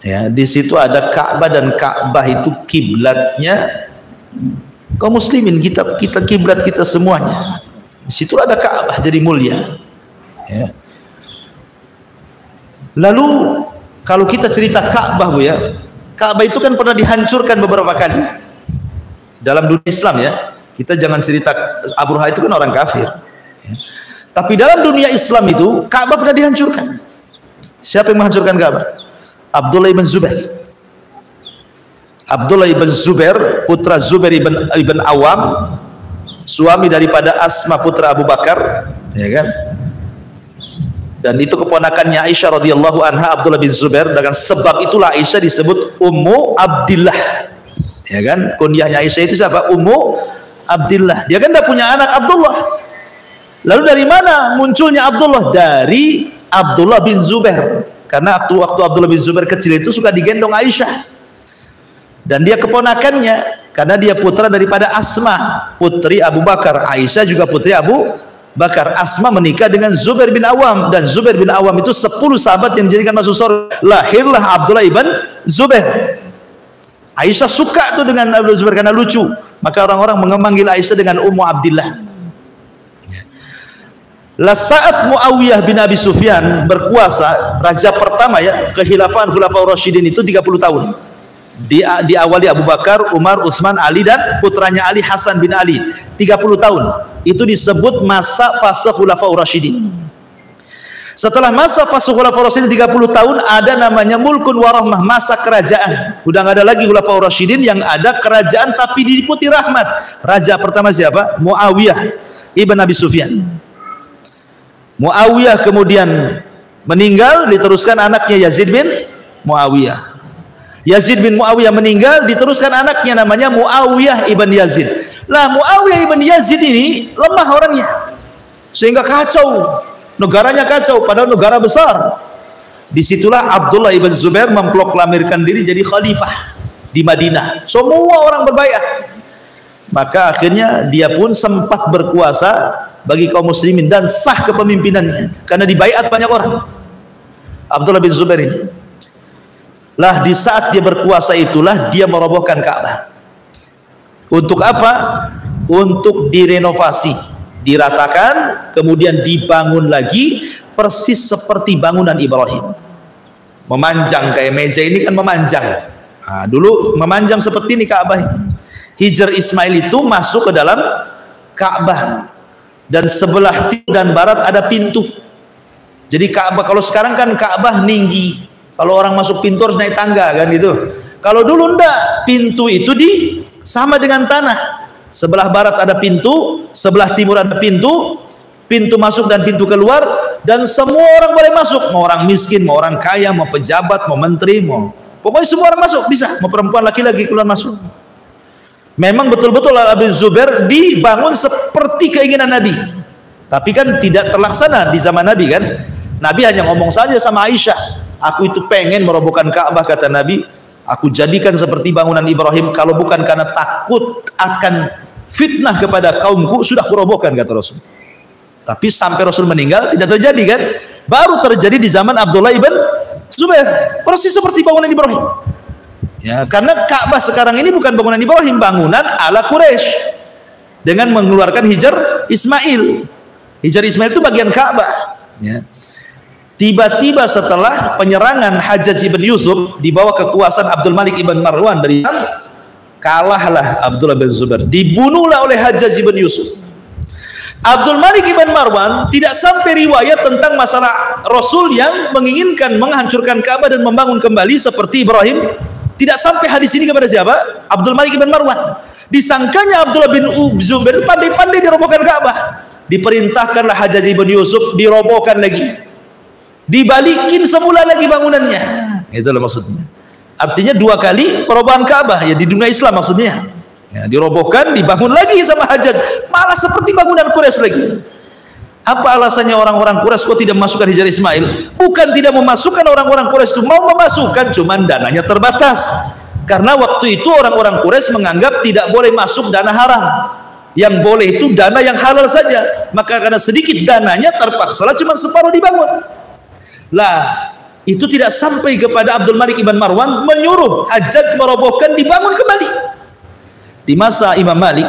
Ya, di situ ada Ka'bah, dan Ka'bah itu kiblatnya kaum muslimin, kita kiblat kita semuanya. Di situ ada Ka'bah, jadi mulia. Ya. Lalu kalau kita cerita Ka'bah Bu ya, Ka'bah itu kan pernah dihancurkan beberapa kali dalam dunia Islam ya. Kita jangan cerita Abraha itu kan orang kafir. Ya. Tapi dalam dunia Islam itu Ka'bah pernah dihancurkan. Siapa yang menghancurkan Ka'bah? Abdullah ibn Zubair. Abdullah ibn Zubair, putra Zubair ibn Awam, suami daripada Asma putra Abu Bakar, ya kan? Dan itu keponakannya Aisyah radhiyallahu anha, Abdullah bin Zubair. Dengan sebab itulah Aisyah disebut Ummu Abdillah, ya kan? Kunyahnya Aisyah itu siapa? Ummu Abdillah. Dia kan tidak punya anak Abdullah. Lalu dari mana munculnya Abdullah? Dari Abdullah bin Zubair. Karena waktu Abdullah bin Zubair kecil itu suka digendong Aisyah. Dan dia keponakannya. Karena dia putra daripada Asma, putri Abu Bakar. Aisyah juga putri Abu Bakar. Asma menikah dengan Zubair bin Awam. Dan Zubair bin Awam itu 10 sahabat yang dijadikan masuk surga. Lahirlah Abdullah ibn Zubair. Aisyah suka tuh dengan Abdullah Zubair karena lucu. Maka orang-orang memanggil Aisyah dengan Ummu Abdillah. Lah saat Muawiyah bin Abi Sufyan berkuasa, raja pertama ya, kekhilafan Khulafaur Rasyidin itu 30 tahun. Diawali Abu Bakar, Umar, Utsman, Ali dan putranya Ali Hasan bin Ali. 30 tahun. Itu disebut masa fase Khulafaur Rasyidin. Setelah masa fase Khulafaur Rasyidin 30 tahun ada namanya Mulkun Warahmah, masa kerajaan. Udah nggak ada lagi Khulafaur Rasyidin, yang ada kerajaan tapi diliputi rahmat. Raja pertama siapa? Muawiyah ibn Abi Sufyan. Muawiyah kemudian meninggal, diteruskan anaknya Yazid bin Muawiyah. Yazid bin Muawiyah meninggal, diteruskan anaknya namanya Muawiyah ibn Yazid. Lah Muawiyah ibn Yazid ini lemah orangnya, sehingga kacau, negaranya kacau, padahal negara besar. Disitulah Abdullah ibn Zubair memproklamirkan diri jadi khalifah di Madinah. Semua orang berbaiat. Maka akhirnya dia pun sempat berkuasa bagi kaum muslimin dan sah kepemimpinannya karena dibaiat banyak orang. Abdullah bin Zubair ini. Lah di saat dia berkuasa itulah dia merobohkan Ka'bah. Untuk apa? Untuk direnovasi, diratakan, kemudian dibangun lagi persis seperti bangunan Ibrahim. Memanjang kayak meja ini kan memanjang. Nah, dulu memanjang seperti ini Ka'bah. Hijr Ismail itu masuk ke dalam Ka'bah. Dan sebelah timur dan barat ada pintu. Jadi Ka'bah, kalau sekarang kan Ka'bah tinggi, kalau orang masuk pintu harus naik tangga kan gitu. Kalau dulu enggak, pintu itu sama dengan tanah. Sebelah barat ada pintu, sebelah timur ada pintu, pintu masuk dan pintu keluar, dan semua orang boleh masuk. Mau orang miskin, mau orang kaya, mau pejabat, mau menteri, pokoknya semua orang masuk, bisa. Mau perempuan, laki-laki keluar masuk. Memang betul-betul Abdullah bin Zubair dibangun seperti keinginan Nabi, tapi kan tidak terlaksana di zaman Nabi kan. Nabi hanya ngomong saja sama Aisyah, aku itu pengen merobohkan Ka'bah, kata Nabi, aku jadikan seperti bangunan Ibrahim, kalau bukan karena takut akan fitnah kepada kaumku, sudah kurobohkan, kata Rasul. Tapi sampai Rasul meninggal tidak terjadi kan. Baru terjadi di zaman Abdullah ibn Zubair, persis seperti bangunan Ibrahim. Ya, karena Ka'bah sekarang ini bukan bangunan Ibrahim, bangunan ala Quraisy dengan mengeluarkan Hijr Ismail. Hijr Ismail itu bagian Ka'bah. Ya. Tiba-tiba setelah penyerangan Hajjaj ibn Yusuf di bawah kekuasaan Abdul Malik ibn Marwan dari Syam, kalahlah Abdullah bin Zubair, dibunuhlah oleh Hajjaj ibn Yusuf. Abdul Malik ibn Marwan tidak sampai riwayat tentang masalah Rasul yang menginginkan menghancurkan Ka'bah dan membangun kembali seperti Ibrahim. Tidak sampai hadis ini kepada siapa? Abdul Malik ibn Marwan. Disangkanya Abdullah bin Zubair itu pandai-pandai dirobohkan Ka'bah. Diperintahkanlah Hajjaj ibn Yusuf dirobohkan lagi, dibalikin semula lagi bangunannya. Itulah maksudnya. Artinya 2 kali perubahan Ka'bah ya di dunia Islam maksudnya. Ya, dirobohkan, dibangun lagi sama Hajjaj, malah seperti bangunan Quraisy lagi. Apa alasannya orang-orang Quraisy kok tidak memasukkan Hijr Ismail? Bukan tidak memasukkan, orang-orang Quraisy itu mau memasukkan, cuman dananya terbatas. Karena waktu itu orang-orang Quraisy menganggap tidak boleh masuk dana haram. Yang boleh itu dana yang halal saja. Maka karena sedikit dananya terpaksa cuma separuh dibangun. Lah, itu tidak sampai kepada Abdul Malik ibn Marwan menyuruh Hajjaj merobohkan, dibangun kembali. Di masa Imam Malik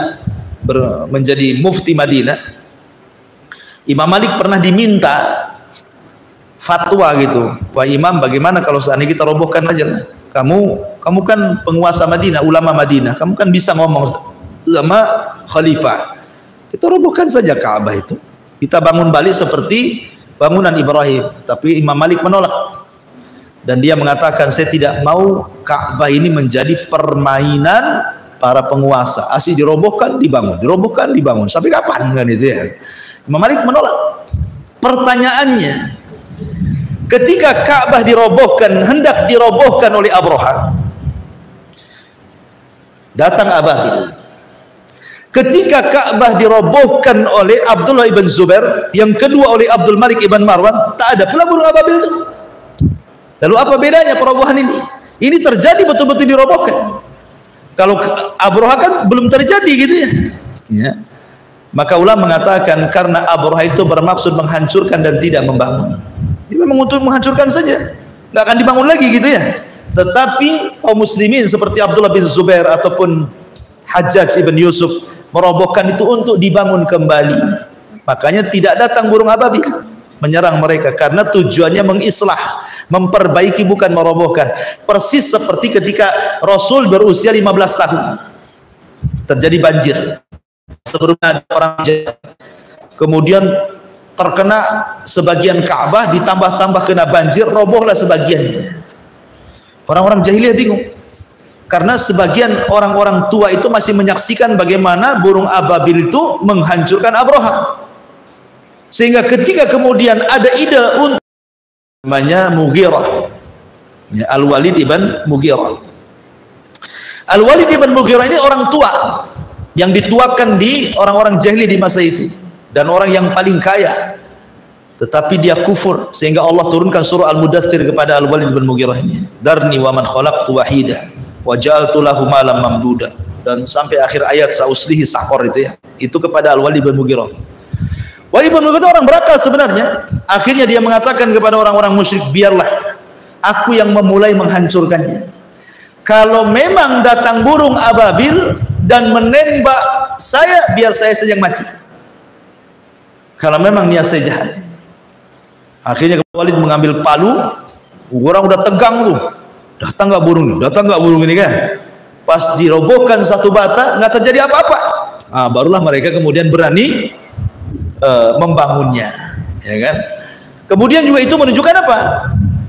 menjadi mufti Madinah, Imam Malik pernah diminta fatwa gitu, wah Imam, bagaimana kalau seandainya kita robohkan aja lah, kamu kan penguasa Madinah, ulama Madinah, kamu kan bisa ngomong sama khalifah, kita robohkan saja Ka'bah itu, kita bangun balik seperti bangunan Ibrahim. Tapi Imam Malik menolak, dan dia mengatakan, saya tidak mau Ka'bah ini menjadi permainan para penguasa, asli dirobohkan dibangun, dirobohkan dibangun, sampai kapan kan itu ya. Imam Malik menolak. Pertanyaannya, ketika Ka'bah dirobohkan, hendak dirobohkan oleh Abraha, datang Ababil. Ketika Ka'bah dirobohkan oleh Abdullah ibn Zubair, yang kedua oleh Abdul Malik ibn Marwan, tak ada pula burung ababil itu. Lalu apa bedanya perobohan ini? Ini terjadi betul-betul dirobohkan. Kalau Abraha kan belum terjadi gitu ya. Ya. Maka ulama mengatakan karena Abraha itu bermaksud menghancurkan dan tidak membangun. Dia memang untuk menghancurkan saja, nggak akan dibangun lagi gitu ya. Tetapi kaum muslimin seperti Abdullah bin Zubair ataupun Hajjaj ibn Yusuf merobohkan itu untuk dibangun kembali. Makanya tidak datang burung ababil menyerang mereka karena tujuannya mengislah, memperbaiki, bukan merobohkan. Persis seperti ketika Rasul berusia 15 tahun terjadi banjir, sebelumnya ada orang jahat, kemudian terkena sebagian Ka'bah, ditambah-tambah kena banjir, robohlah sebagiannya. Orang-orang jahiliyah bingung karena sebagian orang-orang tua itu masih menyaksikan bagaimana burung ababil itu menghancurkan Abraha, sehingga ketika kemudian ada ide untuk namanya Mughirah, ya, Al-Walid ibn Mughirah. Al-Walid ibn Mughirah ini orang tua yang dituakan di orang-orang jahili di masa itu dan orang yang paling kaya, tetapi dia kufur sehingga Allah turunkan surah Al-Mudaththir kepada Al-Walid ibn Mughirah ini, darni wa man khalaqtu wahida wa ja'altu lahu malam mamduda, dan sampai akhir ayat sauslihi saqar itu ya, itu kepada Al-Walid ibn Mughirah. Walid ibn Mughirah orang berakal sebenarnya. Akhirnya dia mengatakan kepada orang-orang musyrik, biarlah aku yang memulai menghancurkannya. Kalau memang datang burung ababil dan menembak saya, biar saya saja yang mati. Kalau memang niat saya jahat. Akhirnya Walid mengambil palu, orang udah tegang tuh, datang nggak burung ini, datang nggak burung ini kan. Pas dirobohkan satu bata, nggak terjadi apa-apa. Nah, barulah mereka kemudian berani membangunnya, ya kan. Kemudian juga itu menunjukkan apa?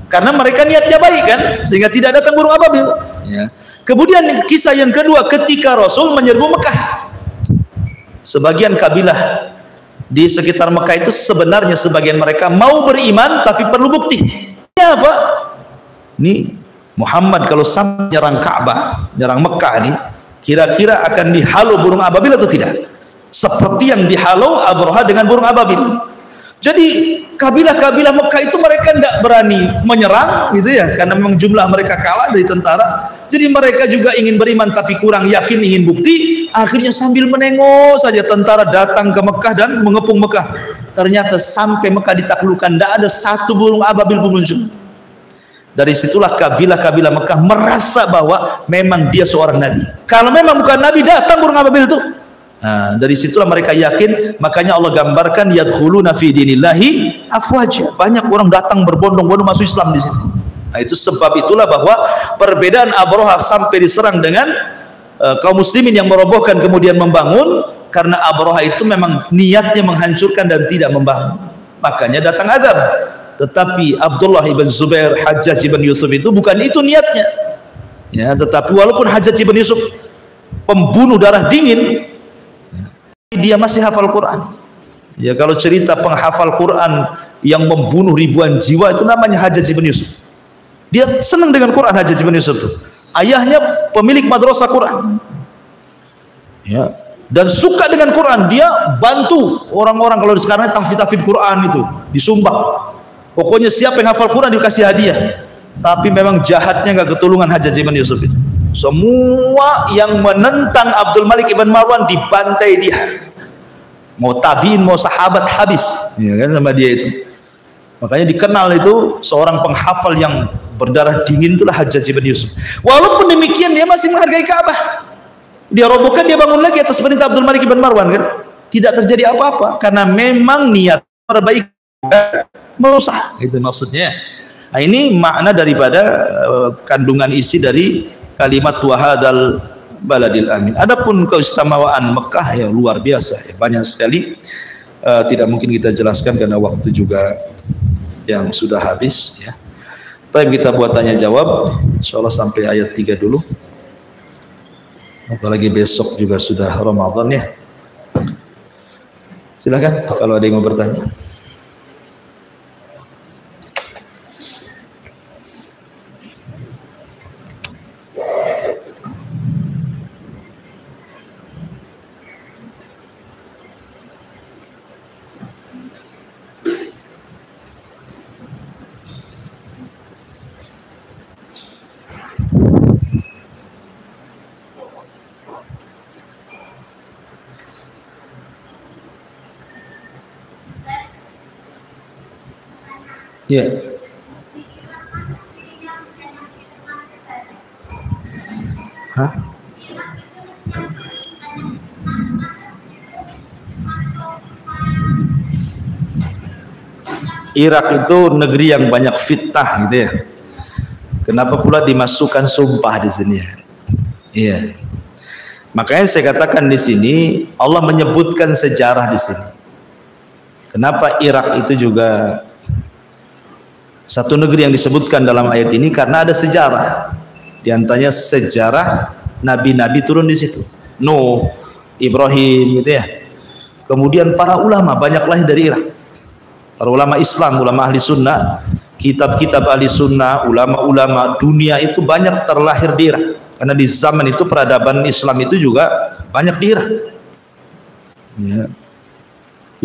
Karena mereka niatnya baik kan, sehingga tidak datang burung ababil. Ya. Kemudian kisah yang kedua, ketika Rasul menyerbu Mekah, sebagian kabilah di sekitar Mekah itu sebenarnya sebagian mereka mau beriman tapi perlu bukti. Ini apa? Ini Muhammad kalau sampai nyerang Ka'bah, nyerang Mekah nih, kira-kira akan dihalau burung ababil atau tidak? Seperti yang dihalau Abraha dengan burung ababil. Jadi kabilah-kabilah Mekah itu mereka tidak berani menyerang gitu ya, karena memang jumlah mereka kalah dari tentara. Jadi mereka juga ingin beriman tapi kurang yakin, ingin bukti. Akhirnya sambil menengok saja tentara datang ke Mekah dan mengepung Mekah. Ternyata sampai Mekah ditaklukkan, tidak ada satu burung ababil pun muncul. Dari situlah kabilah-kabilah Mekah merasa bahwa memang dia seorang nabi. Kalau memang bukan nabi, datang burung ababil itu. Nah, dari situlah mereka yakin. Makanya Allah gambarkan yadkhuluna fi dinillahi afwaja. Banyak orang datang berbondong-bondong masuk Islam di situ. Nah, itu sebab itulah bahwa perbedaan Abraha sampai diserang dengan kaum muslimin yang merobohkan kemudian membangun, karena Abraha itu memang niatnya menghancurkan dan tidak membangun. Makanya datang azab. Tetapi Abdullah ibn Zubair, Hajjaj ibn Yusuf itu bukan itu niatnya. Ya, tetapi walaupun Hajjaj ibn Yusuf pembunuh darah dingin, dia masih hafal Quran. Ya, kalau cerita penghafal Quran yang membunuh ribuan jiwa itu namanya Hajjaj ibn Yusuf. Dia senang dengan Quran. Hajjaj ibn Yusuf itu ayahnya pemilik madrasah Quran, ya, dan suka dengan Quran. Dia bantu orang-orang kalau sekarang tahfidz Quran itu disumbang. Pokoknya siapa yang hafal Quran dikasih hadiah. Tapi memang jahatnya nggak ketulungan Hajjaj ibn Yusuf itu. Semua yang menentang Abdul Malik ibn Marwan dibantai dia. Mau tabiin, mau sahabat habis, ya kan, sama dia itu. Makanya dikenal itu seorang penghafal yang berdarah dingin, itulah Hajjaj ibn Yusuf. Walaupun demikian dia masih menghargai Ka'bah. Dia robohkan, dia bangun lagi atas perintah Abdul Malik ibn Marwan kan. Tidak terjadi apa-apa karena memang niat perbaiki merusak. Itu maksudnya. Nah, ini makna daripada kandungan isi dari kalimat wahadal baladil amin. Adapun keistimewaan Mekah ya luar biasa ya, banyak sekali. Tidak mungkin kita jelaskan karena waktu juga yang sudah habis ya. Tapi kita buat tanya jawab, insyaallah sampai ayat 3 dulu. Apalagi besok juga sudah Ramadan ya. Silakan kalau ada yang mau bertanya. Hah? Irak itu negeri yang banyak fitnah gitu ya. Kenapa pula dimasukkan sumpah di sini? Iya. Makanya saya katakan di sini Allah menyebutkan sejarah di sini. Kenapa Irak itu juga satu negeri yang disebutkan dalam ayat ini? Karena ada sejarah. Di antaranya sejarah nabi-nabi turun di situ. Nuh, Ibrahim gitu ya. Kemudian para ulama banyak lahir dari Irak. Para ulama Islam, ulama ahli sunnah, kitab-kitab ahli sunnah, ulama-ulama dunia itu banyak terlahir di Irak. Karena di zaman itu peradaban Islam itu juga banyak di Irak. Ya.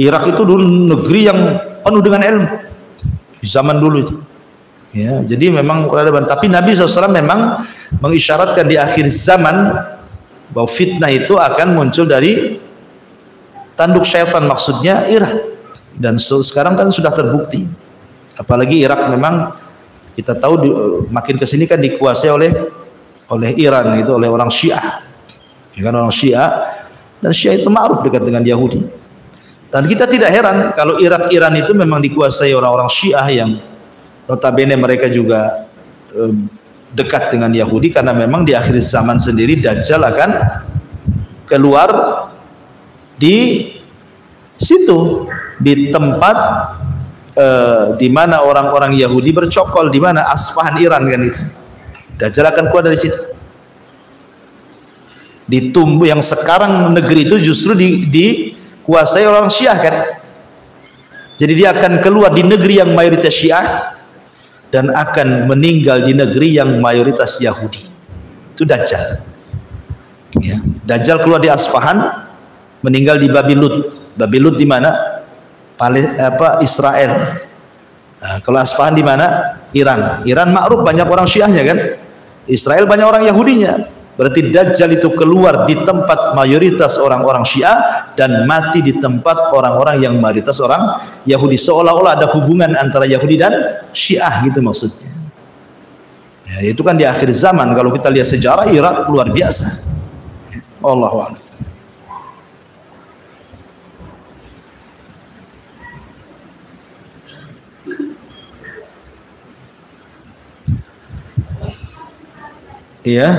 Irak itu dulu negeri yang penuh dengan ilmu di zaman dulu itu. Ya, jadi memang peradaban. Tapi Nabi SAW memang mengisyaratkan di akhir zaman bahwa fitnah itu akan muncul dari tanduk syaitan, maksudnya Irak. Dan sekarang kan sudah terbukti. Apalagi Irak memang kita tahu makin kesini kan dikuasai oleh Iran itu, oleh orang Syiah. Ya kan, orang Syiah, dan Syiah itu ma'ruf dekat dengan Yahudi. Dan kita tidak heran kalau Iran itu memang dikuasai orang-orang Syiah yang notabene mereka juga dekat dengan Yahudi, karena memang di akhir zaman sendiri Dajjal akan keluar di situ, di tempat di mana orang-orang Yahudi bercokol, di mana Asfahan Iran kan itu. Dajjal akan keluar dari situ. Ditumbuh yang sekarang negeri itu justru dikuasai orang Syiah kan. Jadi dia akan keluar di negeri yang mayoritas Syiah dan akan meninggal di negeri yang mayoritas Yahudi. Itu Dajjal. Ya. Dajjal keluar di Asfahan, meninggal di Babi Lut. Babi Lut di mana? Israel. Nah, kalau Asfahan di mana? Iran. Iran ma'ruf banyak orang Syiahnya kan. Israel banyak orang Yahudinya. Berarti Dajjal itu keluar di tempat mayoritas orang-orang Syiah dan mati di tempat orang-orang yang mayoritas orang Yahudi. Seolah-olah ada hubungan antara Yahudi dan Syiah gitu maksudnya. Ya, itu kan di akhir zaman. Kalau kita lihat sejarah Irak luar biasa. Allahu a'lam. Iya.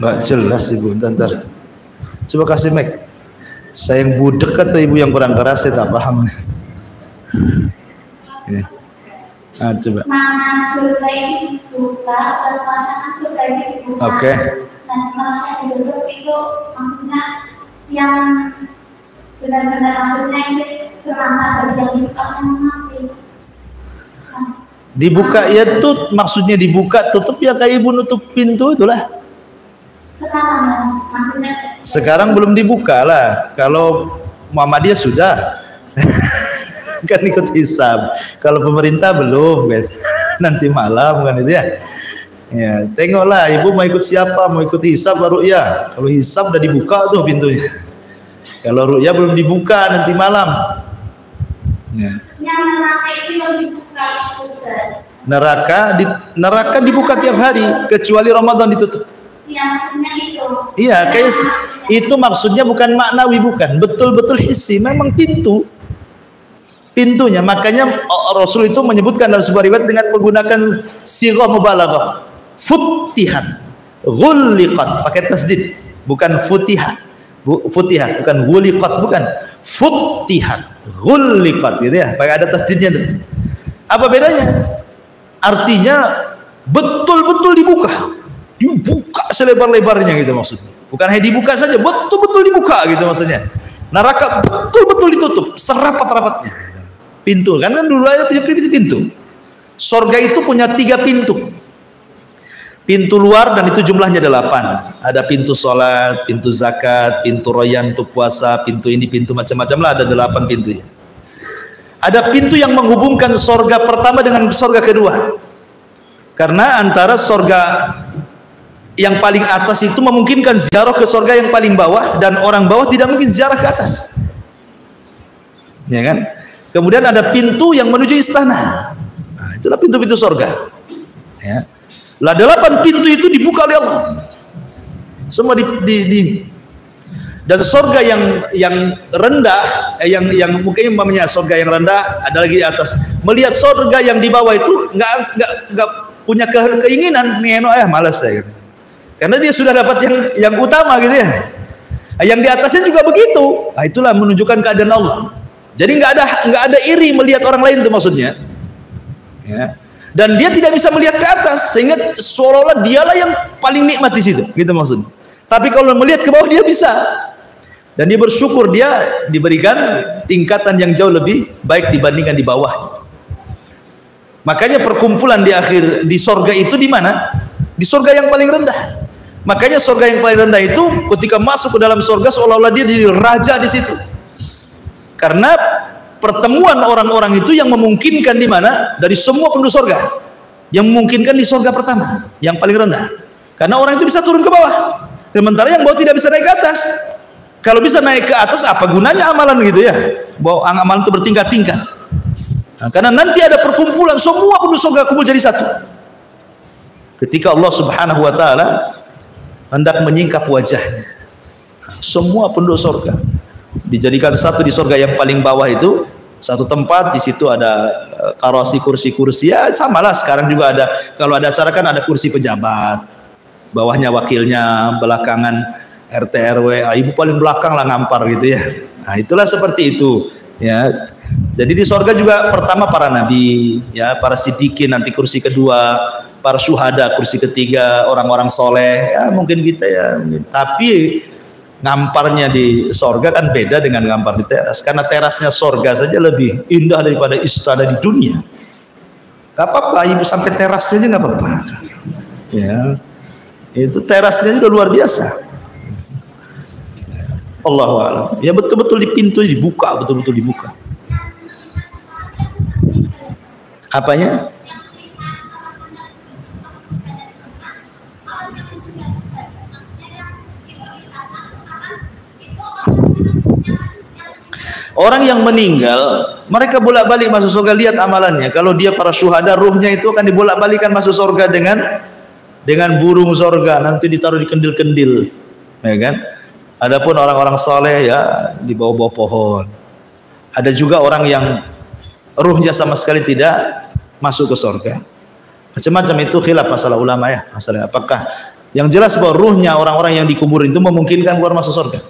Nggak jelas ibu, ntar. Coba kasih mic. Saya yang budek atau ibu yang kurang keras, saya tak paham. Ya. Nah, coba. Oke. Yang benar-benar maksudnya ini dibuka ya tuh, maksudnya dibuka tutup ya kayak ibu nutup pintu itulah. Sekarang belum dibuka lah. Kalau Muhammadiyah sudah kan ikut hisab. Kalau pemerintah belum, nanti malam kan itu ya. Ya, tengoklah ibu mau ikut siapa, mau ikut hisab baru ya. Kalau hisab udah dibuka tuh pintunya. Kalau ru'ya belum dibuka, nanti malam. Ya. Yang neraka itu belum dibuka. Neraka dibuka tiap hari, kecuali Ramadan ditutup. Iya, maksudnya itu. Iya, kayak itu maksudnya bukan maknawi, bukan. Betul-betul hissi, memang pintunya. Makanya Rasul itu menyebutkan dalam sebuah riwayat dengan menggunakan sighah mubalaghah. Futihat, ghulliqat, pakai tasdid, bukan futihat. Futihat, bukan ghuliqat, bukan. Futihat, ghulliqat gitu ya. Pakai ada tasdidnya tuh. Apa bedanya? Artinya betul-betul dibuka selebar-lebarnya gitu maksudnya. Bukan hanya dibuka saja, betul-betul dibuka gitu maksudnya. Neraka betul-betul ditutup serapat-rapatnya. Pintu, karena dulu aja punya pintu. Sorga itu punya 3 pintu. Pintu luar, dan itu jumlahnya 8. Ada pintu sholat, pintu zakat, pintu royan untuk puasa, pintu ini, pintu macam-macam lah, ada 8 pintunya. Ada pintu yang menghubungkan sorga pertama dengan sorga kedua. Karena antara sorga yang paling atas itu memungkinkan ziarah ke sorga yang paling bawah, dan orang bawah tidak mungkin ziarah ke atas. Ya kan? Kemudian ada pintu yang menuju istana. Nah, itulah pintu-pintu sorga. Ya. Lah 8 pintu itu dibuka oleh Allah. Semua dan sorga yang rendah, yang mungkin umpamanya sorga yang rendah ada lagi di atas. Melihat sorga yang di bawah itu nggak punya keinginan, nih malas saya gitu. Karena dia sudah dapat yang utama gitu ya. Yang di atasnya juga begitu. Nah, itulah menunjukkan keadaan Allah. Jadi nggak ada iri melihat orang lain itu maksudnya. Ya. Dan dia tidak bisa melihat ke atas sehingga seolah-olah dialah yang paling nikmat di situ, gitu maksudnya. Tapi kalau melihat ke bawah dia bisa. Dan dia bersyukur dia diberikan tingkatan yang jauh lebih baik dibandingkan di bawah. Makanya perkumpulan di sorga itu di mana? Di sorga yang paling rendah. Makanya sorga yang paling rendah itu ketika masuk ke dalam sorga seolah-olah dia jadi raja di situ. Karena pertemuan orang-orang itu yang memungkinkan di mana? Dari semua penduduk sorga. Yang memungkinkan di sorga pertama, yang paling rendah. Karena orang itu bisa turun ke bawah. Sementara yang bawah tidak bisa naik ke atas. Kalau bisa naik ke atas, apa gunanya amalan gitu ya? Bahwa amalan itu bertingkat-tingkat. Nah, karena nanti ada perkumpulan, semua penduduk surga kumpul jadi satu. Ketika Allah Subhanahu wa Ta'ala hendak menyingkap wajahnya, semua penduduk surga dijadikan satu di surga yang paling bawah itu, satu tempat. Di situ ada karasi, kursi-kursi, ya samalah sekarang juga ada. Kalau ada acara kan ada kursi pejabat, bawahnya wakilnya, belakangan RT RW, ibu paling belakang lah ngampar gitu ya. Nah, itulah seperti itu ya. Jadi di sorga juga pertama para nabi ya, para siddiqin, nanti kursi kedua para syuhada, kursi ketiga orang-orang soleh ya, mungkin kita ya. Tapi ngamparnya di sorga kan beda dengan ngampar di teras, karena terasnya sorga saja lebih indah daripada istana di dunia. Gak apa-apa ibu sampai terasnya aja gak apa-apa ya, itu terasnya udah luar biasa. Allahu a'lam. Ya betul-betul di pintu dibuka, betul-betul dibuka. Apanya? Orang yang meninggal, mereka bolak-balik masuk surga, lihat amalannya. Kalau dia para syuhada, ruhnya itu akan dibolak-balikan masuk surga dengan burung surga, nanti ditaruh di kendil-kendil, ya kan? Adapun orang-orang saleh ya di bawah-bawah pohon. Ada juga orang yang ruhnya sama sekali tidak masuk ke surga. Macam-macam itu khilaf masalah ulama ya. Masalah apakah yang jelas bahwa ruhnya orang-orang yang dikubur itu memungkinkan keluar masuk surga.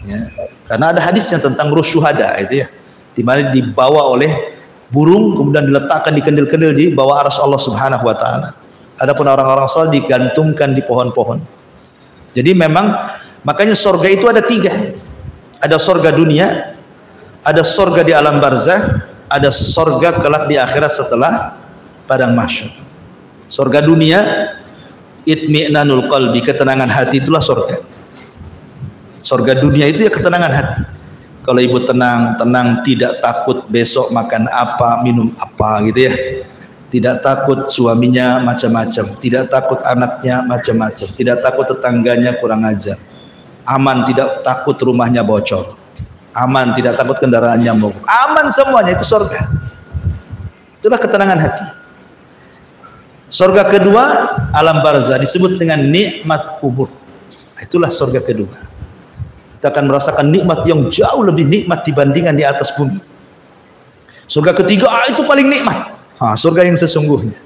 Ya. Karena ada hadisnya tentang ruh syuhada itu ya, di mana dibawa oleh burung kemudian diletakkan di kendil-kendil di bawah arsy Allah Subhanahu wa Ta'ala. Adapun orang-orang saleh digantungkan di pohon-pohon. Jadi memang makanya sorga itu ada 3. Ada sorga dunia, ada sorga di alam barzah, ada sorga kelak di akhirat setelah padang mahsyar. Sorga dunia, itmi'nanul qalbi, ketenangan hati, itulah sorga. Sorga dunia itu ya ketenangan hati. Kalau ibu tenang, tidak takut besok makan apa, minum apa gitu ya. Tidak takut suaminya macam-macam, tidak takut anaknya macam-macam, tidak takut tetangganya kurang ajar. Aman, tidak takut rumahnya bocor. Aman, tidak takut kendaraannya mogok. Aman semuanya, itu surga. Itulah ketenangan hati. Surga kedua, alam barzah, disebut dengan nikmat kubur. Itulah surga kedua. Kita akan merasakan nikmat yang jauh lebih nikmat dibandingkan di atas bumi. Surga ketiga, itu paling nikmat. Surga yang sesungguhnya.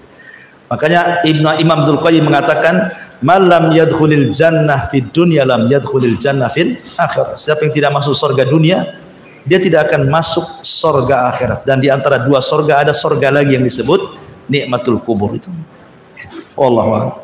Makanya Imam Abdul Qayyim mengatakan, malam yadkhulil jannah fid dunya lam yadkhulil jannah fil akhirah. Siapa yang tidak masuk surga dunia, dia tidak akan masuk surga akhirat. Dan di antara 2 surga ada surga lagi yang disebut nikmatul kubur itu. Wallahu a'lam.